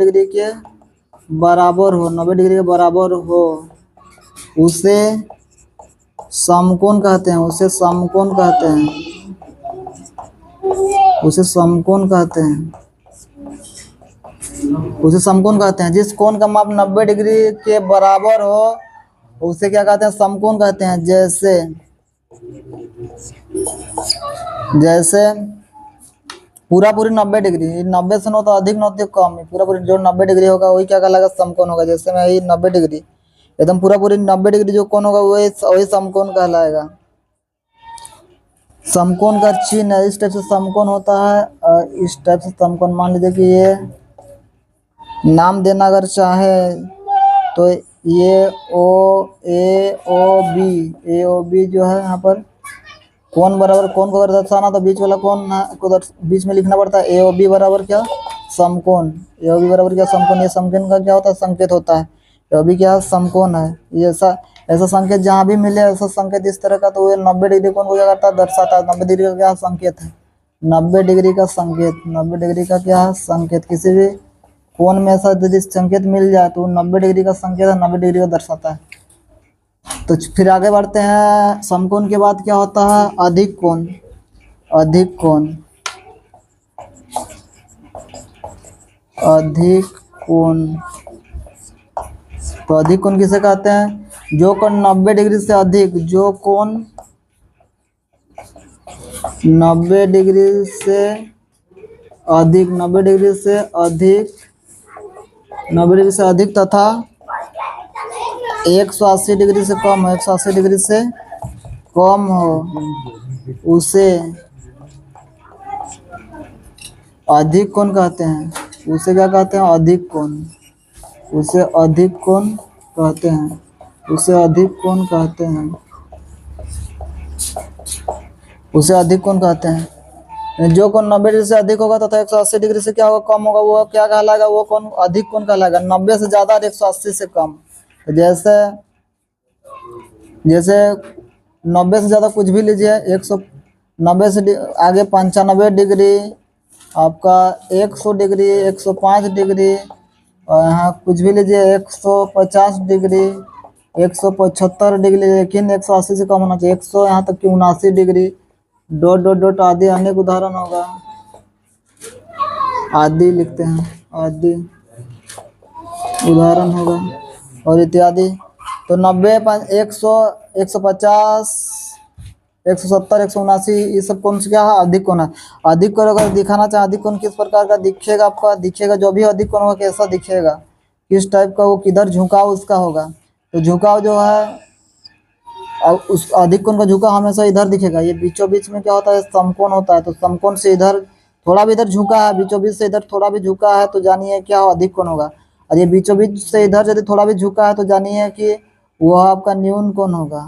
डिग्री के बराबर हो, उसे समकोण कहते हैं। उसे समकोण कहते हैं। उसे समकोण कहते हैं। जिस कोण का माप 90 डिग्री के बराबर हो उसे क्या कहते हैं? समकोण कहते हैं। जैसे जैसे पूरा पूरी 90 डिग्री, 90 से 9 तो अधिक 9 तो कम, पूरा पूरी जो 90 डिग्री होगा वही क्या कहलाएगा? समकोण होगा। जैसे मैं ये 90 डिग्री एकदम पूरा पूरी 90 डिग्री जो कोण होगा वही समकोण कहलाएगा। समकोण का चिन्ह इस टाइप से समकोण होता है, और इस टाइप से समकोण। मान लीजिए कि ये नाम देना अगर चाहे तो ये ए ओ बी जो है यहाँ पर कोण बराबर, कोण को अगर दर्शाना तो बीच वाला कोण को बीच में लिखना पड़ता है। ए ओ बी बराबर क्या? समकोण। ए ओ बी बराबर क्या? समकोण। ये समकोण का क्या होता है? संकेत होता है। ए ओ बी क्या? समकोण है। ये ऐसा संकेत जहाँ भी मिले, ऐसा संकेत इस तरह का, तो ये 90 डिग्री कोण को क्या करता है? दर्शाता है। 90 डिग्री का क्या संकेत है? 90 डिग्री का संकेत। 90 डिग्री का क्या है? संकेत। किसी भी कोण में ऐसा यदि संकेत मिल जाए तो 90 डिग्री का संकेत है, 90 डिग्री को दर्शाता है। तो फिर आगे बढ़ते हैं। समकोण के बाद क्या होता है? अधिक कोण। अधिक कोण। अधिक कोण। तो अधिक कोण किसे कहते हैं? जो कोण 90 डिग्री से अधिक, जो कोण 90 डिग्री से अधिक, 90 डिग्री से अधिक, 90 डिग्री से अधिक तथा 180 डिग्री से कम हो, 180 डिग्री से कम हो, उसे अधिक कोण कहते हैं। उसे क्या कहते हैं? अधिक कोण। उसे अधिक कोण कहते हैं। उसे अधिक कोण कहते हैं। उसे अधिक कोण कहते हैं। जो कोण 90 डिग्री से अधिक होगा तथा 180 डिग्री से क्या होगा? कम होगा, वो क्या कहलाएगा? वो कोण अधिक कोण कहलाएगा। 90 से ज्यादा और 180 से कम। तो जैसे 90 से ज्यादा कुछ भी लीजिए, 190 से आगे 95 डिग्री, आपका 100 डिग्री, 105 डिग्री, और यहाँ कुछ भी लीजिए 150 डिग्री, 175 डिग्री, लेकिन 180 से कम होना चाहिए। 100 यहाँ तक कि 79 डिग्री, डॉट डॉट डॉट आदि अनेक उदाहरण होगा। आदि लिखते हैं, आदि उदाहरण होगा और इत्यादि। तो 90, 100, 150, 170, 179 ये सब कौन सा क्या है? अधिक कोण है। अधिक कोण अगर दिखाना चाहे, अधिक कोण किस प्रकार का दिखेगा? आपका दिखेगा जो भी अधिक कोण होगा कैसा दिखेगा? किस टाइप का? वो किधर झुकाव उसका होगा। तो झुकाव जो है, और उस अधिक कोण का झुकाव हमेशा इधर दिखेगा। ये बीचों बीच में क्या होता है? समकोण होता है। तो समकोण से इधर थोड़ा भी इधर झुका है, बीचों बीच से इधर थोड़ा भी झुका है, तो जानिए क्या हो? अधिक कोण होगा। और ये बीचों बीच से इधर यदि थोड़ा भी झुका है तो जानिए कि वह आपका न्यून कोण होगा।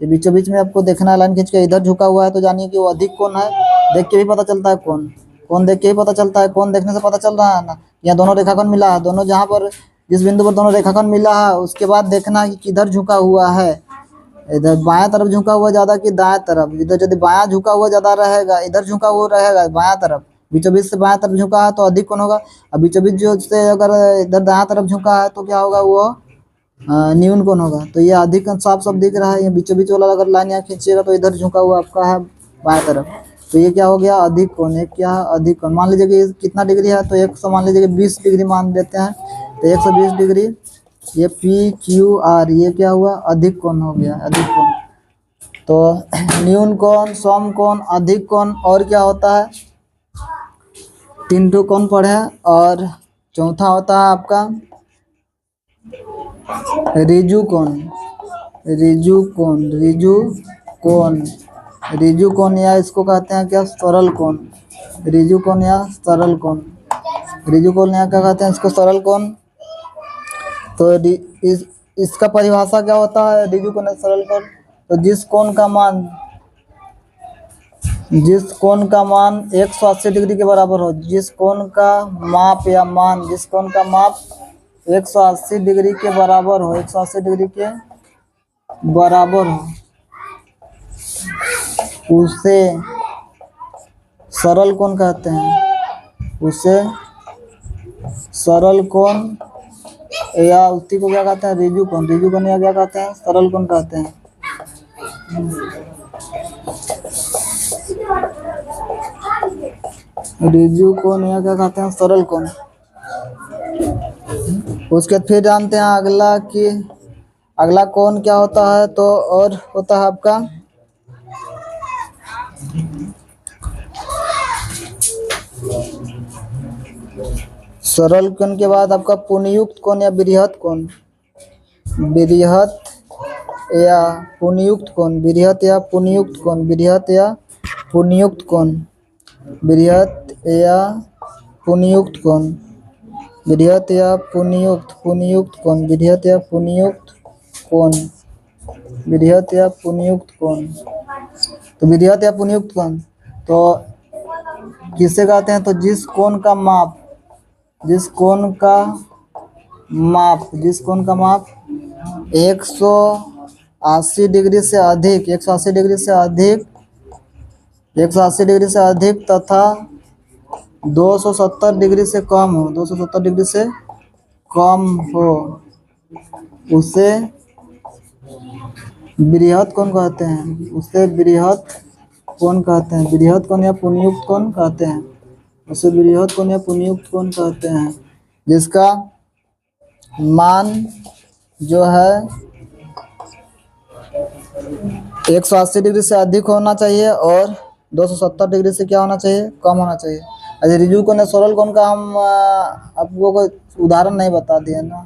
ये बीचों बीच में आपको देखना है, लाइन खींच के इधर झुका हुआ है तो जानिए कि वो अधिक कोण है। देख के भी पता चलता है कोण, कोण देख के भी पता चलता है। कोण देखने से पता चल रहा है ना, यहाँ दोनों रेखाखंड मिला है, दोनों जहाँ पर जिस बिंदु पर दोनों रेखाखंड मिला है उसके बाद देखना है कि किधर झुका हुआ है। इधर बाएं तरफ झुका हुआ ज्यादा कि दाएं तरफ? इधर यदि बायां झुका हुआ ज्यादा रहेगा, इधर झुका हुआ रहेगा बायां तरफ, बीचों बीच से बायां तरफ झुका है तो अधिक कोण होगा। और बीचों बीच जो से अगर इधर दायां तरफ झुका है तो क्या होगा? वो न्यून कोण होगा। तो ये अधिक कोण साफ साफ दिख रहा है। ये बीचों बीच वाला अगर लाइन यहाँ खींचिएगा तो इधर झुका हुआ आपका है बाएं तरफ, तो ये क्या हो गया? अधिक कोण। एक क्या है? अधिक कोण। मान लीजिए कि कितना डिग्री है? तो 100, मान लीजिए कि 20 डिग्री मान देते हैं, तो 120 डिग्री। ये पी क्यू आर, ये क्या हुआ? अधिक कोण हो गया, अधिक कोण। तो न्यून कोण, समकोण, अधिक कोण, और क्या होता है? 3 कोण पढ़े। और चौथा होता है आपका रिजु कोण। रिजु कोण, रिजु कोण, रिजु कोण, या इसको कहते हैं क्या? सरल कोण। रिजु कोण या सरल कोण। रिजु कोण या क्या कहते हैं इसको? सरल कोण। तो इसका परिभाषा क्या होता है? रिजु कोण या सरल कोण। तो जिस कोण का मान 180 डिग्री के बराबर हो, जिस कोण का माप या मान, जिस कोण का माप 180 डिग्री के बराबर हो, 180 डिग्री के बराबर हो, उसे सरल कोण कहते हैं। उसे सरल कोण या उसी को क्या कहते हैं? रिजु कोण। रिजु कोण या क्या कहते हैं? सरल कोण कहते हैं। रिजु कोण या क्या कहते हैं? सरल कोण। उसके बाद फिर जानते हैं अगला कि अगला कोण क्या होता है। तो और होता है आपका सरल कोण के बाद आपका पुनयुक्त कोण या बृहत कोण। बृहत या पुनयुक्त कोण, बृहत या पुनयुक्त कोण, बृहत या पुनयुक्त कोण, बृहत या पुनयुक्त कोण, बृहत या पुनयुक्त कोण, बृहत या पुनयुक्त कोण, बृहत या पुनयुक्त कोण। तो बृहत या पुनयुक्त कोण तो किससे कहते हैं। तो जिस कोण का माप, जिस कोण का माप, जिस कोण का माप 180 डिग्री से अधिक, 180 डिग्री से अधिक, 180 डिग्री से अधिक तथा 270 डिग्री से कम हो, 270 डिग्री से कम हो, उसे बृहत कोण कहते हैं। उसे बृहत कोण कहते हैं, बृहत कोण या पुनयुक्त कोण कहते हैं, उसे बृहत कोण या पुनयुक्त कोण कहते हैं। जिसका मान जो है 180 डिग्री से अधिक होना चाहिए और 270 डिग्री से क्या होना चाहिए, कम होना चाहिए। अरे ऋजु कोण या सरल कोण का हम आपको को उदाहरण नहीं बता दिए ना।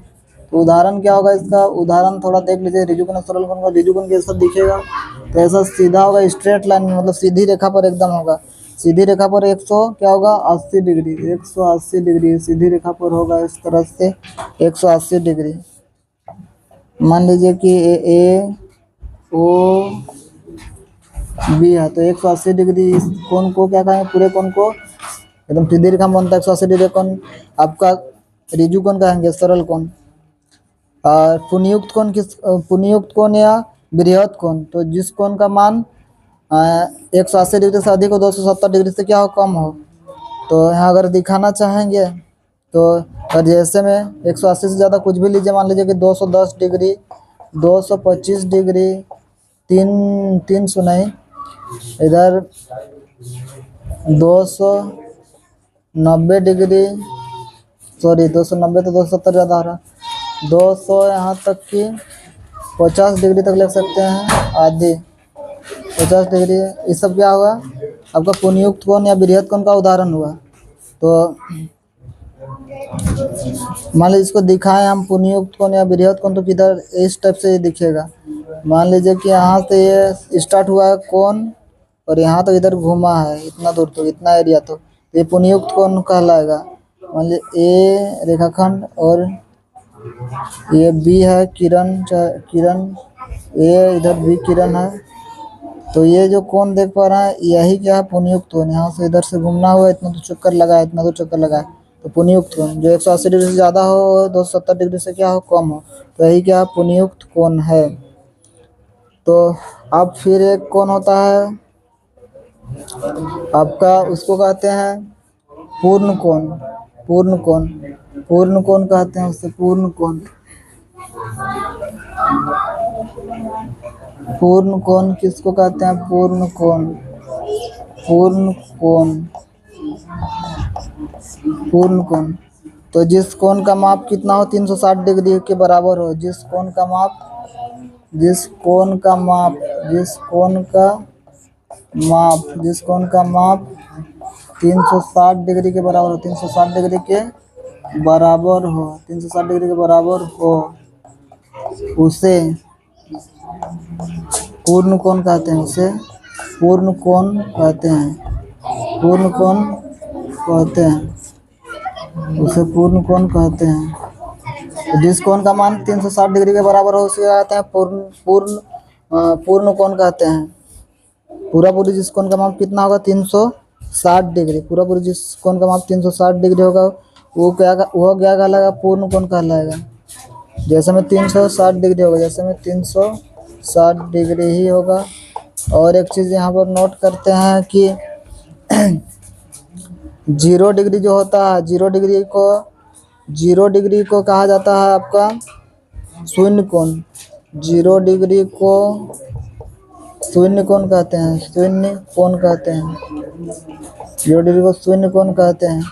तो उदाहरण क्या होगा इसका, उदाहरण थोड़ा देख लीजिए। ऋजु कोण या सरल कोण का, ऋजु कोण कैसा दिखेगा तो ऐसा सीधा होगा, स्ट्रेट लाइन में, मतलब सीधी रेखा पर एकदम होगा। सीधी रेखा पर 100 क्या होगा 80 डिग्री, 180 डिग्री सीधी रेखा पर होगा इस तरह से 180 डिग्री। मान लीजिए कि ए ओ बी है तो 180 डिग्री इस कोण को क्या कहेंगे, पूरे कोण को एकदम सीधी रेखा में बनता है 180 डिग्री कोण आपका ऋजु कोण कहेंगे, सरल कोण। और पुनयुक्त कोण किस, पुनयुक्त कोण या बृहत कोण तो जिस कोण का मान 180 डिग्री से अधिक हो, 270 डिग्री से क्या हो, कम हो। तो यहाँ अगर दिखाना चाहेंगे तो और जैसे में 180 से ज़्यादा कुछ भी लीजिए, मान लीजिए कि 210 डिग्री, 225 डिग्री, 300 नहीं, इधर 290 डिग्री, सॉरी 290 तो 270 ज़्यादा आ रहा, 200 यहाँ तक कि 50 डिग्री तक ले सकते हैं, आधी 50 डिग्री। ये सब क्या हुआ आपका पुनयुक्त कोण या बृहत कोण का उदाहरण हुआ। तो मान लीजिए इसको दिखाएं हम पुनयुक्त कोण या बृहत कोण तो किधर इस टाइप से ये दिखेगा। मान लीजिए कि यहाँ से ये स्टार्ट हुआ है कोण और यहाँ तो इधर घूमा है इतना दूर, तो इतना एरिया, तो ये पुनयुक्त कोण कहलाएगा। मान लीजिए ए रेखाखंड और ये बी है किरण, ए इधर बी किरण है, तो ये जो कोण देख पा रहे हैं यही क्या है, पुनयुक्त कोण। यहाँ से इधर से घूमना हुआ, इतना तो चक्कर लगा, इतना तो चक्कर लगा, तो पुनयुक्त कोण जो 180 डिग्री से ज़्यादा हो, 270 डिग्री से क्या हो, कम हो, तो यही क्या पुनयुक्त कोण है। तो अब फिर एक कोण होता है आपका, उसको कहते हैं पूर्ण कोण, पूर्ण कोण, पूर्ण कोण कहते हैं उससे, पूर्ण कोण। पूर्ण कोण किसको कहते हैं, पूर्ण कोण, पूर्ण कोण, पूर्ण कोण तो जिस कोण का माप कितना हो 360 डिग्री के बराबर हो, जिस कोण का माप, जिस कोण का माप, जिस कोण का माप, जिस कोण का माप 360 डिग्री के बराबर हो, 360 डिग्री के बराबर हो, 360 डिग्री के बराबर हो, उसे पूर्ण कोण कहते हैं, उसे पूर्ण कोण कहते हैं, पूर्ण कोण कहते हैं, उसे पूर्ण कोण कहते हैं। तो जिस कोण का मान 360 डिग्री के बराबर हो उसे कहते हैं पूर्ण कोण कहते हैं। पूरा पूरी जिस कोण का माप कितना होगा 360 डिग्री, पूरा पूरी जिस कोण का माप 360 डिग्री होगा वो क्या कहलाएगा, पूर्ण कोण कहलाएगा। जैसे में 360 डिग्री होगा, जैसे में 360 डिग्री ही होगा। और एक चीज़ यहाँ पर नोट करते हैं कि 0 डिग्री जो होता है, 0 डिग्री को कहा जाता है आपका शून्य कोण। 0 डिग्री को शून्य कोण कहते हैं, शून्य कोण कहते हैं, 0 डिग्री को शून्य कोण कहते हैं।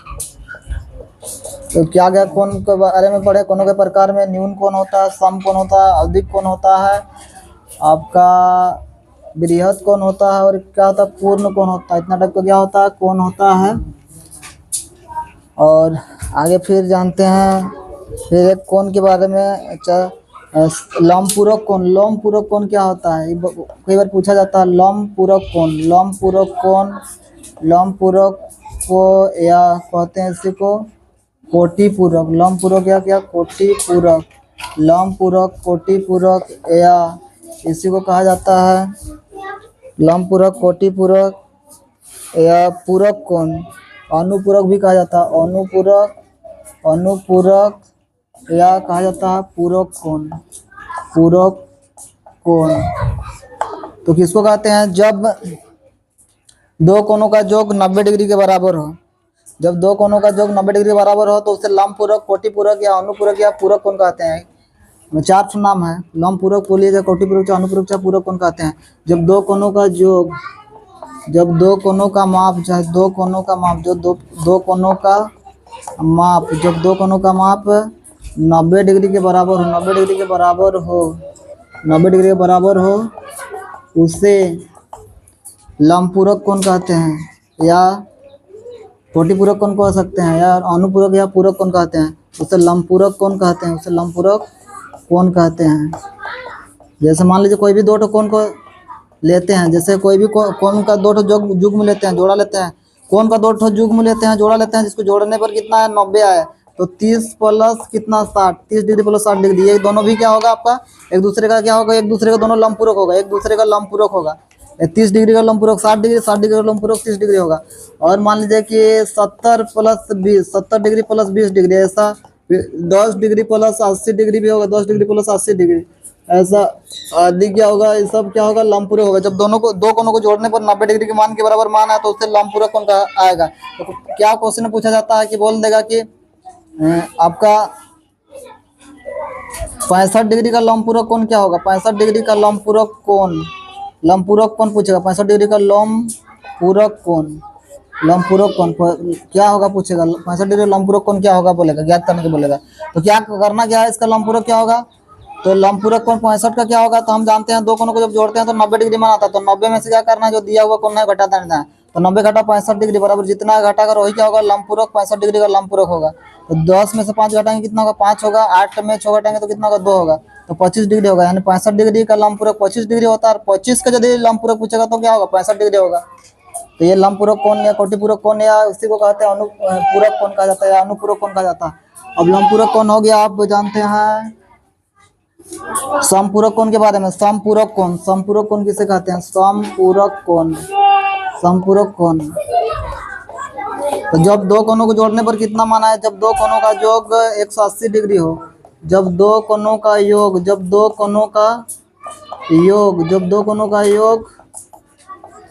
तो क्या क्या कोण के बारे में पढ़े? कोणों के प्रकार में न्यून कोण होता है, सम कोण होता है, अधिक कोण होता है, आपका बृहद कोण होता है, और क्या होता है पूर्ण कोण होता है। इतना टाइप का क्या होता है कोण होता है। और आगे फिर जानते हैं फिर एक कोण के बारे में। अच्छा, लंबपूरक कोण। लंबपूरक कोण क्या होता है? कई बार पूछा जाता है लंबपूरक कोण। लंबपूरक कोण, लंबपूरक को या कहते हैं इसी को कोटिपूरक। लंबपूरक या क्या कोटिपूरक, लंबपूरक, कोटिपूरक या इसी को कहा जाता है लंबपूरक, कोटिपूरक या पूरक कोण। अनुपूरक भी कहा जाता है, अनुपूरक, अनुपूरक या कहा जाता है पूरक कोण, पूरक कोण। तो किसको कहते हैं? जब दो कोणों का योग 90 डिग्री के बराबर हो। जब दो कोणों का योग 90 डिग्री के बराबर हो तो उसे लंबपूरक, कोटिपूरक या अनुपूरक या पूरक कोण कहते हैं। 4 नाम है, लंबपूरक बोलिए या कोटिपूरक या अनुपूरक या पूरक कोण कहते हैं। जब दो कोणों का योग, जब दो कोणों का माप, चाहे दो कोणों का माप, जो दो कोणों का माप, जब दो कोणों का माप 90 डिग्री के बराबर हो, 90 डिग्री के बराबर हो, 90 डिग्री के बराबर हो, उसे लंबपूरक कोण कहते हैं या कोटिपूरक कोण कह सकते हैं, या अनुपूरक या पूरक कोण कहते हैं। उसे लंबपूरक कोण कहते हैं, उसे लंबपूरक कोण कहते हैं। जैसे मान लीजिए कोई भी दो कोण को लेते हैं, जैसे कोई भी कोण का दो युग्म लेते हैं, जोड़ा लेते हैं। कोण का दो युग्म लेते हैं, जोड़ा लेते हैं, जिसको जोड़ने पर कितना है 90 आया। तो 30 प्लस कितना 60, 30 डिग्री प्लस 60 डिग्री, ये दोनों भी क्या होगा आपका एक दूसरे का क्या होगा, एक दूसरे का दोनों लंबपूरक होगा, एक दूसरे का लंबपूरक होगा। 30 डिग्री का लंबपूरक 60 डिग्री, 60 डिग्री का लंबपूरक 30 डिग्री होगा। और मान लीजिए कि 70 प्लस 20, 70 डिग्री प्लस 20 डिग्री, ऐसा 10 डिग्री प्लस 80 डिग्री भी होगा, 10 डिग्री प्लस 80 डिग्री, ऐसा आदि क्या होगा, ये सब क्या होगा लंबपूरक होगा। जब दोनों को दो कोणों को जोड़ने पर 90 डिग्री के मान के बराबर मान है तो उससे लंबपूरक कोण का आएगा। तो क्या क्वेश्चन में पूछा जाता है कि बोल देगा कि आपका 65 डिग्री का लंबपूरक कोण क्या होगा, 65 डिग्री का लंबपूरक कोण, लंबपूरक कोण पूछेगा 65 डिग्री का लंबपूरक कोण, लंबपूरक कोण क्या होगा पूछेगा। 65 डिग्री लंबपूरक कोण क्या होगा बोलेगा, ज्ञात करने के बोलेगा। तो क्या करना क्या है, इसका लंबपूरक क्या होगा। तो लंबपूरक कोण 65 का क्या होगा, तो हम जानते हैं दो कोणों को जब जोड़ते हैं तो 90 डिग्री मान आता है। तो 90 में से क्या करना है, जो दिया हुआ कोण है घटा देना है। तो 90 घटा 65 डिग्री बराबर जितना घटा कर वही क्या होगा लंबपूरक, 65 डिग्री का लंबपूरक होगा। तो 10 में से 5 घटाएंगे कितना होगा 5 होगा, 8 में 6 घटाएंगे तो कितना होगा 2 होगा, तो 25 डिग्री होगा। यानी 65 डिग्री का लंबपूरक 25 डिग्री होता है। 25 का यदि लंबपूरक पूछेगा तो क्या होगा 65 डिग्री होगा। तो ये लंबपूरक कोण या कोटिपूरक कोण या उसी को कहते हैं अनुपूरक कोण कहा जाता है या अनुपूरक कोण कहा जाता है। अब लंबपूरक कोण हो गया, आप जानते हैं समपूरक कोण के बारे में। समपूरक कोण, समपूरक कोण किसे कहते हैं, समपूरक कोण, समपूरक कोण। तो जब दो कोणों को जोड़ने पर कितना माना है, जब दो कोणों का योग 180 डिग्री हो, जब दो कोणों का योग, जब दो कोणों का योग, जब दो कोणों का योग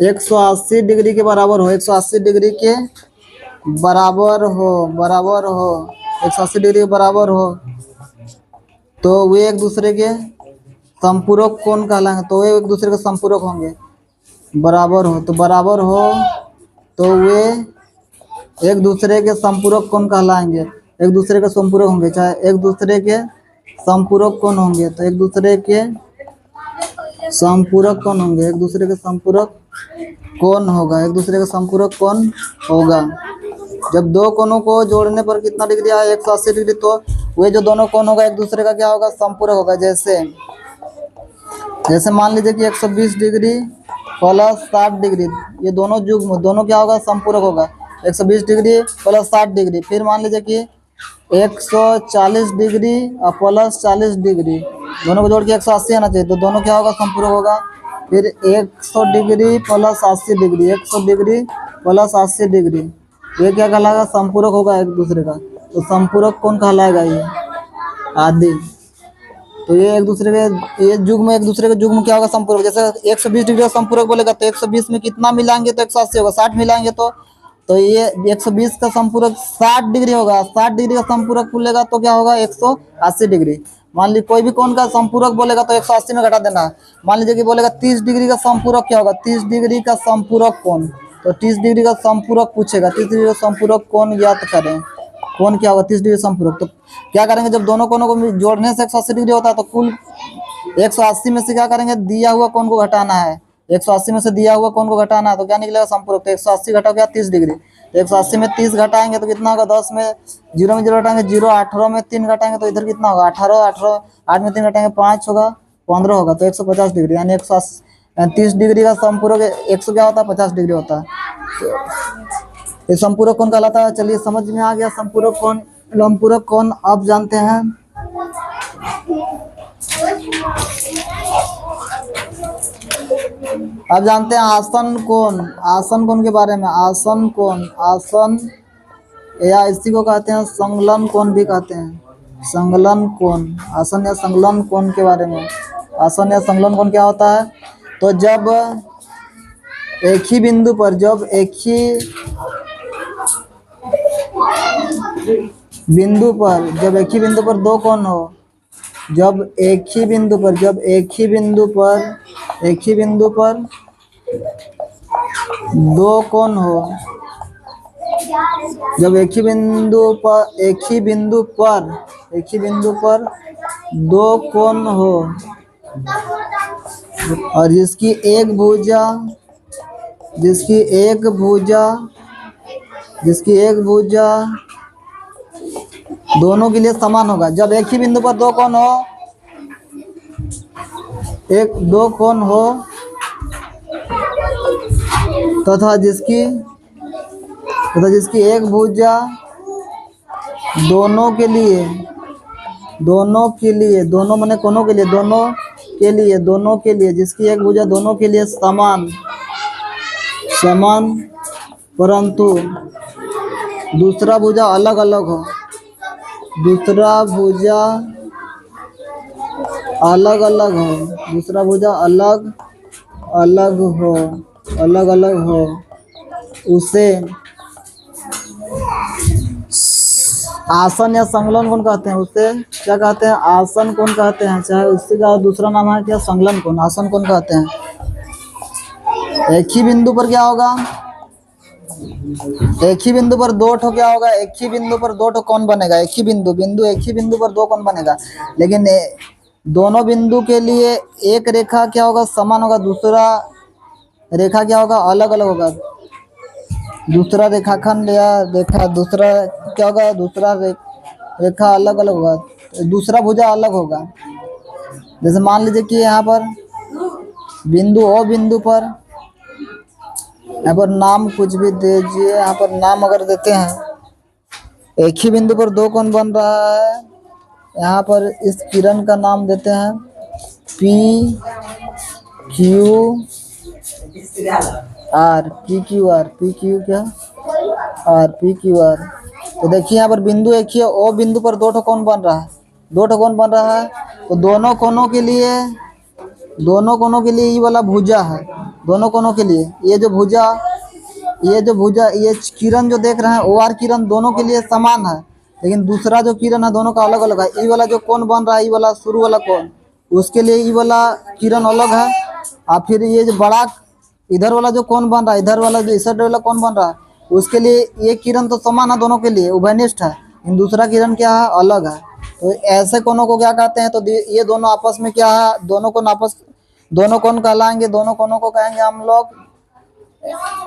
180 डिग्री के बराबर हो, 180 डिग्री के बराबर हो, बराबर हो, 180 डिग्री के बराबर हो, तो वे एक दूसरे के संपूरक कोण कहलाएंगे। तो वे एक दूसरे के संपूरक होंगे, बराबर हो, तो बराबर हो तो वे एक दूसरे के संपूरक कोण कहलाएंगे, एक दूसरे के संपूरक होंगे, चाहे एक दूसरे के संपूरक कोण होंगे, तो एक दूसरे के संपूरक कोण होंगे, एक दूसरे के संपूरक कोण होगा, एक दूसरे का संपूरक कोण होगा। जब दो कोणों को जोड़ने पर कितना डिग्री आया 180 डिग्री, तो वे जो दोनों कोण होगा एक दूसरे का क्या होगा संपूरक होगा। जैसे जैसे मान लीजिए कि 120 डिग्री प्लस 60 डिग्री, ये दोनों युग्म दोनों क्या होगा संपूरक होगा, 120 डिग्री प्लस 60 डिग्री। फिर मान लीजिए कि 140 डिग्री और प्लस 40 डिग्री, दोनों को जोड़ के 180 आना चाहिए, तो दोनों क्या होगा संपूरक होगा। फिर 100 degree plus 80 degree, 100 degree plus 80 degree, ये क्या कहलाएगा संपूरक होगा एक दूसरे का। तो संपूरक कोण कहलाएगा ये आदि। तो ये एक दूसरे के ये युग्म एक दूसरे के युग्म क्या होगा संपूरक। जैसे 120 डिग्री का संपूरक बोलेगा तो 120 में कितना मिलाएंगे तो 180 होगा, 60 मिलाएंगे तो ये 120 का संपूरक 60 डिग्री होगा, 60 डिग्री का संपूरक बोलेगा तो क्या होगा 180 डिग्री। मान लीजिए कोई भी कोण का संपूरक बोलेगा तो 180 में घटा देना है। मान लीजिए कि बोलेगा 30 डिग्री का संपूरक क्या होगा, 30 डिग्री का संपूरक कोण, तो 30 डिग्री का संपूरक पूछेगा, 30 डिग्री का संपूरक कोण ज्ञात करें। कोण क्या होगा 30 डिग्री समपूरक। तो क्या करेंगे, जब दोनों कोनों को जोड़ने से 180 डिग्री होता है तो कुल 180 में से क्या करेंगे, दिया हुआ कोण को घटाना है। 180 में से दिया हुआ कोण को घटाना है तो क्या निकलेगा, समपूरक। तो 180 घटा गया 30 डिग्री, तो 180 में 30 घटाएंगे तो कितना होगा, 10 में 0 घटाएंगे 0, 18 में 3 घटाएंगे तो इधर कितना होगा 18, 18 8 में 3 घटाएंगे 5 होगा, 15 होगा, तो 150 डिग्री। यानी 130 डिग्री का समपूरक 100 क्या होता है, 50 डिग्री होता है। ये समपूरक कोण कहलाता है। चलिए समझ में आ गया समपूरक कोण, लंबपूरक कोण अब जानते हैं। अब जानते हैं आसन कोण, आसन कोण के बारे में। आसन कोण, आसन या इसी को कहते हैं संलग्न कोण भी कहते हैं, संलग्न कोण। आसन या संलग्न कोण के बारे में। आसन या संलग्न कोण क्या होता है, तो जब एक ही बिंदु पर, जब एक ही बिंदु पर, जब एक ही बिंदु पर दो कोण हो, जब एक ही बिंदु पर, जब एक ही बिंदु पर, एक ही बिंदु पर दो कोण हो, जब एक ही बिंदु पर, एक ही बिंदु पर, एक ही बिंदु पर दो कोण हो और जिसकी एक भुजा, जिसकी एक भुजा, जिसकी एक भुजा दोनों के लिए समान होगा। जब एक ही बिंदु पर दो कोण हो, एक दो कोण हो तथा जिसकी एक भुजा दोनों के लिए, दोनों के लिए, दोनों माने कोनों के लिए, दोनों के लिए, दोनों के लिए, जिसकी एक भुजा दोनों के लिए समान, समान परंतु दूसरा भुजा अलग अलग हो, दूसरा भुजा अलग अलग हो, दूसरा भुजा अलग अलग हो, अलग अलग हो, उसे आसन या संलग्न कोण कहते हैं। उसे क्या कहते हैं, आसन कोण कहते हैं। चाहे उससे का दूसरा नाम है क्या, संलग्न कोण, आसन कोण कहते हैं। एक ही बिंदु पर क्या होगा, एक ही बिंदु पर दो ठो क्या होगा, एक ही बिंदु पर दो ठो कोण बनेगा। एक ही बिंदु, बिंदु एक ही बिंदु पर दो कोण बनेगा, लेकिन दोनों बिंदु के लिए एक रेखा क्या होगा, समान होगा, दूसरा रेखा क्या होगा, अलग अलग होगा। दूसरा रेखाखंड या रेखा, दूसरा क्या होगा, दूसरा रेखा अलग अलग होगा, दूसरा भुजा अलग होगा। जैसे मान लीजिए कि यहाँ पर बिंदु ओ बिंदु पर, यहाँ पर नाम कुछ भी दीजिए, यहाँ पर नाम अगर देते हैं, एक ही बिंदु पर दो कोण बन रहा है। यहाँ पर इस किरण का नाम देते हैं P Q R, P Q R, P Q क्या आर, पी क्यू आर। तो देखिए यहाँ पर बिंदु एक ही है, ओ बिंदु पर दो ठो कोण बन रहा है, दो ठो कोण बन रहा है। तो दोनों कोणों के लिए, दोनों कोणों के लिए ये वाला भुजा है, दोनों कोणों के लिए ये जो भुजा, ये जो भुजा, ये किरण जो देख रहे हैं ओ आर किरण दोनों के लिए समान है, लेकिन दूसरा जो किरण है दोनों का अलग अलग है। ई वाला जो कोण बन रहा है, ई वाला शुरू वाला कोण, उसके लिए ई वाला किरण अलग है। और फिर ये जो बड़ा इधर वाला जो कोण बन रहा है, इधर वाला जो इस साइड वाला कोण बन रहा है, उसके लिए ये किरण तो समान है, दोनों के लिए उभयनिष्ठ है, लेकिन दूसरा किरण क्या है, अलग है। तो ऐसे कोणों को क्या कहते हैं, तो ये दोनों आपस में क्या है, दोनों कोण आपस, दोनों कोण कहलाएंगे, दोनों कोणों को कहेंगे हम लोग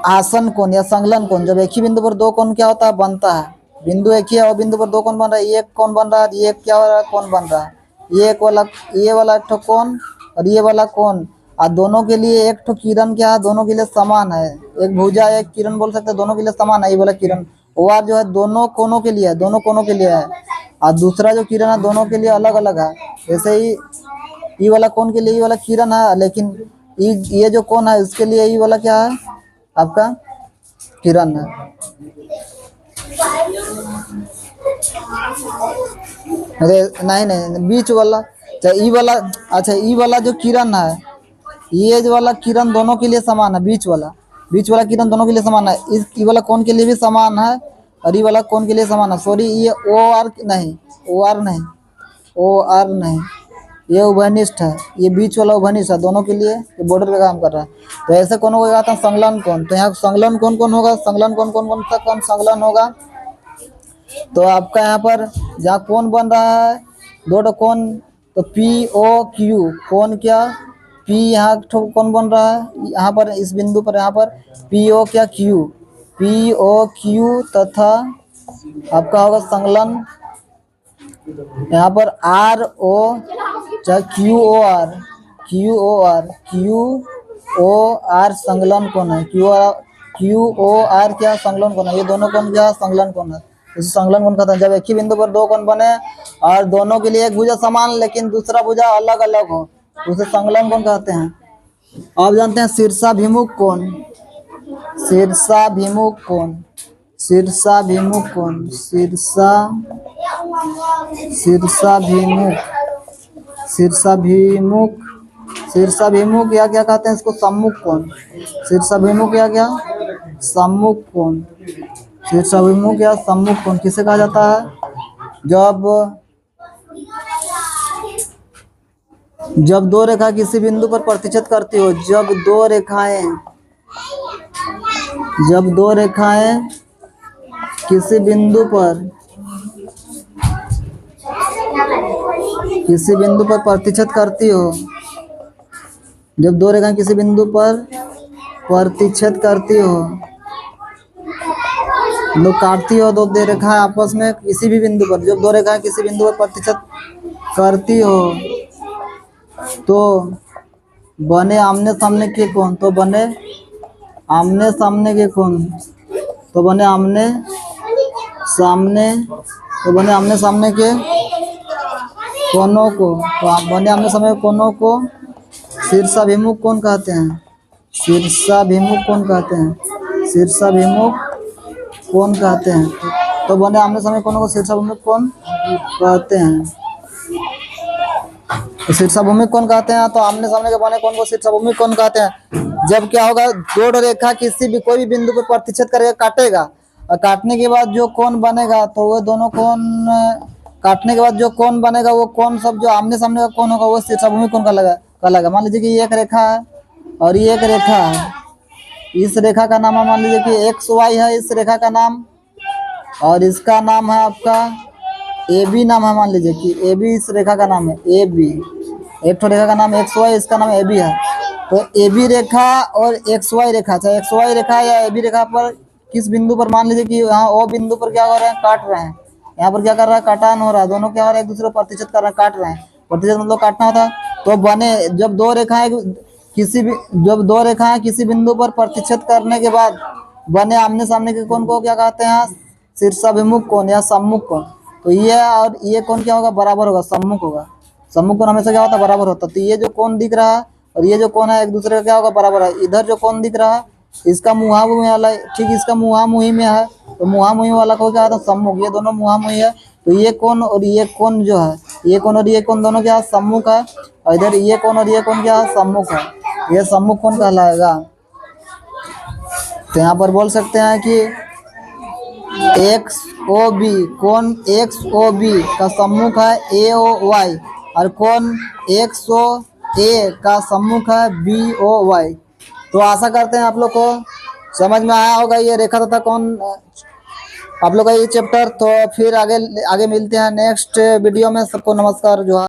आसन कोण या संलग्न कोण। जब एक ही बिंदु पर दो कोण क्या होता है, बनता है। बिंदु एक ही है और बिंदु पर दो कोण बन रहा है, एक कोण बन रहा है, ये क्या हो रहा है, कोण बन रहा है, ये एक वाला, ये वाला एक ठो कोण और ये वाला कोण, और दोनों के लिए एक ठो किरण क्या है, दोनों के लिए समान है। एक भुजा एक किरण बोल सकते हैं, दोनों के लिए समान है। ये वाला किरण ओ आर जो है दोनों कोणों के लिए है, दोनों कोणों के लिए है, और दूसरा जो किरण है दोनों के लिए अलग अलग है। जैसे ही ई वाला कोण के लिए ये वाला किरण है, लेकिन ये जो कोण है उसके लिए ये वाला क्या है, आपका किरण है। अरे नहीं नहीं, बीच वाला, अच्छा ई वाला, अच्छा ई वाला जो किरण है, ये जो वाला किरण दोनों के लिए समान है। बीच वाला किरण दोनों के लिए समान है। इस ई वाला कोण के लिए भी समान है और ई वाला कोण के लिए समान है। सॉरी, ये ओ आर नहीं, ओ आर नहीं, ओ आर नहीं, ये उभयनिष्ठ है, ये बीच वाला उभयनिष्ठ है, दोनों के लिए ये बॉर्डर का काम कर रहा है। तो ऐसे कोणों को कहते हैं संलग्न कोण। तो यहाँ संलग्न कोण कौन होगा, संलग्न कोण कौन कौन सा कोण संलग्न होगा, तो आपका यहाँ पर जहाँ कोण बन रहा है, दो कोण, तो पी ओ क्यू, कोण क्या, पी यहाँ कोण बन रहा है यहाँ पर इस बिंदु पर, यहाँ पर पी ओ क्या क्यू, पी ओ क्यू तथा आपका होगा संलग्न यहाँ पर आर ओ, चाहे Q O R, Q O R, Q O R संलग्न कोण है, क्यू ओ आर क्या संलग्न कोण है, ये दोनों कोण क्या संलग्न कोण है। इसे संलग्न कोण कहते हैं जब एक ही बिंदु पर दो कोण बने और दोनों के लिए एक भुजा समान लेकिन दूसरा भुजा अलग अलग हो, तो उसे संलग्न कोण कहते हैं। आप जानते हैं शीर्षाभिमुख कोण, शीर्षाभिमुख कोण, शीर्षाभिमुख कोण, शीर्षाभिमुख, शीर्षाभिमुख, शीर्षाभिमुख या क्या कहते हैं इसको, सम्मुख कोण, शीर्षाभिमुख या क्या सम्मुख कोण, शीर्षाभिमुख या सम्मुख कोण किसे कहा जाता है, जब दो रेखा किसी बिंदु पर प्रतिच्छेद करती हो, जब दो रेखाएं किसी बिंदु पर प्रतिच्छेद करती हो, जब दो रेखाएं किसी बिंदु पर प्रतिच्छेद करती हो, लोग काटती हो दो रेखाएं आपस में किसी भी बिंदु पर, जब दो रेखाएं किसी बिंदु पर प्रतिच्छेद करती हो तो बने आमने सामने के कोण, तो बने आमने सामने के कोण, तो बने आमने सामने, तो बने आमने सामने के कोणों को, तो बने आमने सामने के कोणों को शीर्षाभिमुख कोण कहते हैं, शीर्षाभिमुख कोण कहते हैं, शीर्षाभिमुख कोण कहते हैं। तो बने आमने सामने कोणों को शीर्षाभिमुख कोण कहते हैं, तो शीर्षाभिमुख कोण कहते हैं, तो आमने सामने के बने कोण को शीर्षाभिमुख कोण कहते हैं। जब क्या होगा, दो रेखा किसी भी कोई भी बिंदु पर प्रतिच्छेद करके काटेगा और काटने के बाद जो कोण बनेगा, तो वो दोनों कोण काटने के बाद जो कोण बनेगा वो कोण सब जो आमने सामने का कोण होगा वो शीर्षाभिमुख कोण कहलाएगा। मान लीजिए कि ये एक रेखा है और ये एक रेखा है, इस रेखा का नाम मान लीजिए कि एक्स वाई है इस रेखा का नाम, और इसका नाम है आपका ए बी नाम है, मान लीजिए कि ए बी इस रेखा का नाम है, ए बी, एक तो रेखा का नाम एक्स वाई, इसका नाम ए बी है। तो ए बी रेखा और एक्स वाई रेखा, चाहे एक्स वाई रेखा या ए बी रेखा पर किस बिंदु पर, मान लीजिए कि यहाँ ओ बिंदु पर क्या हो रहा है, काट रहे हैं, यहाँ पर क्या कर रहा है, काटान हो रहा है, दोनों क्या हो रहा है, एक दूसरे को प्रतिच्छेद कर रहे हैं, काट रहे हैं, प्रतिच्छेद मतलब काटना होता है। तो बने जब दो रेखाएं किसी बिंदु पर प्रतिच्छेद करने के बाद बने आमने सामने के कोण को क्या कहते हैं, शीर्षाभिमुख कोण या सम्मुख कोण। तो ये और ये कोण क्या होगा, बराबर होगा, सम्मुख होगा। सम्मुख कोण हमेशा क्या होता है, बराबर होता है। तो ये जो कोण दिख रहा है और ये जो कोण है एक दूसरे का क्या होगा, बराबर है। इधर जो कोण दिख रहा है इसका मुहामुही वाला, ठीक इसका मुहामुही में है, तो मुहामुही वाला को क्या होता है, सम्मुख। ये दोनों मुहामुही है, तो ये कोण और ये कोण जो है, ये कोण और ये कोण दोनों क्या है, सम्मुख है, और इधर ये कोण और ये कोण क्या है, सम्मुख है, ये सम्मुख कोण कहलाएगा। तो यहाँ पर बोल सकते हैं कि एक्स ओ बी, कोण एक्स ओ बी का सम्मुख है ए ओ वाई, और कोण एक्स ओ ए का सम्मुख है बी ओ वाई। तो आशा करते हैं आप लोग को समझ में आया होगा ये रेखा तथा कोण आप लोग का ये चैप्टर। तो फिर आगे मिलते हैं नेक्स्ट वीडियो में। सबको नमस्कार, जोहार।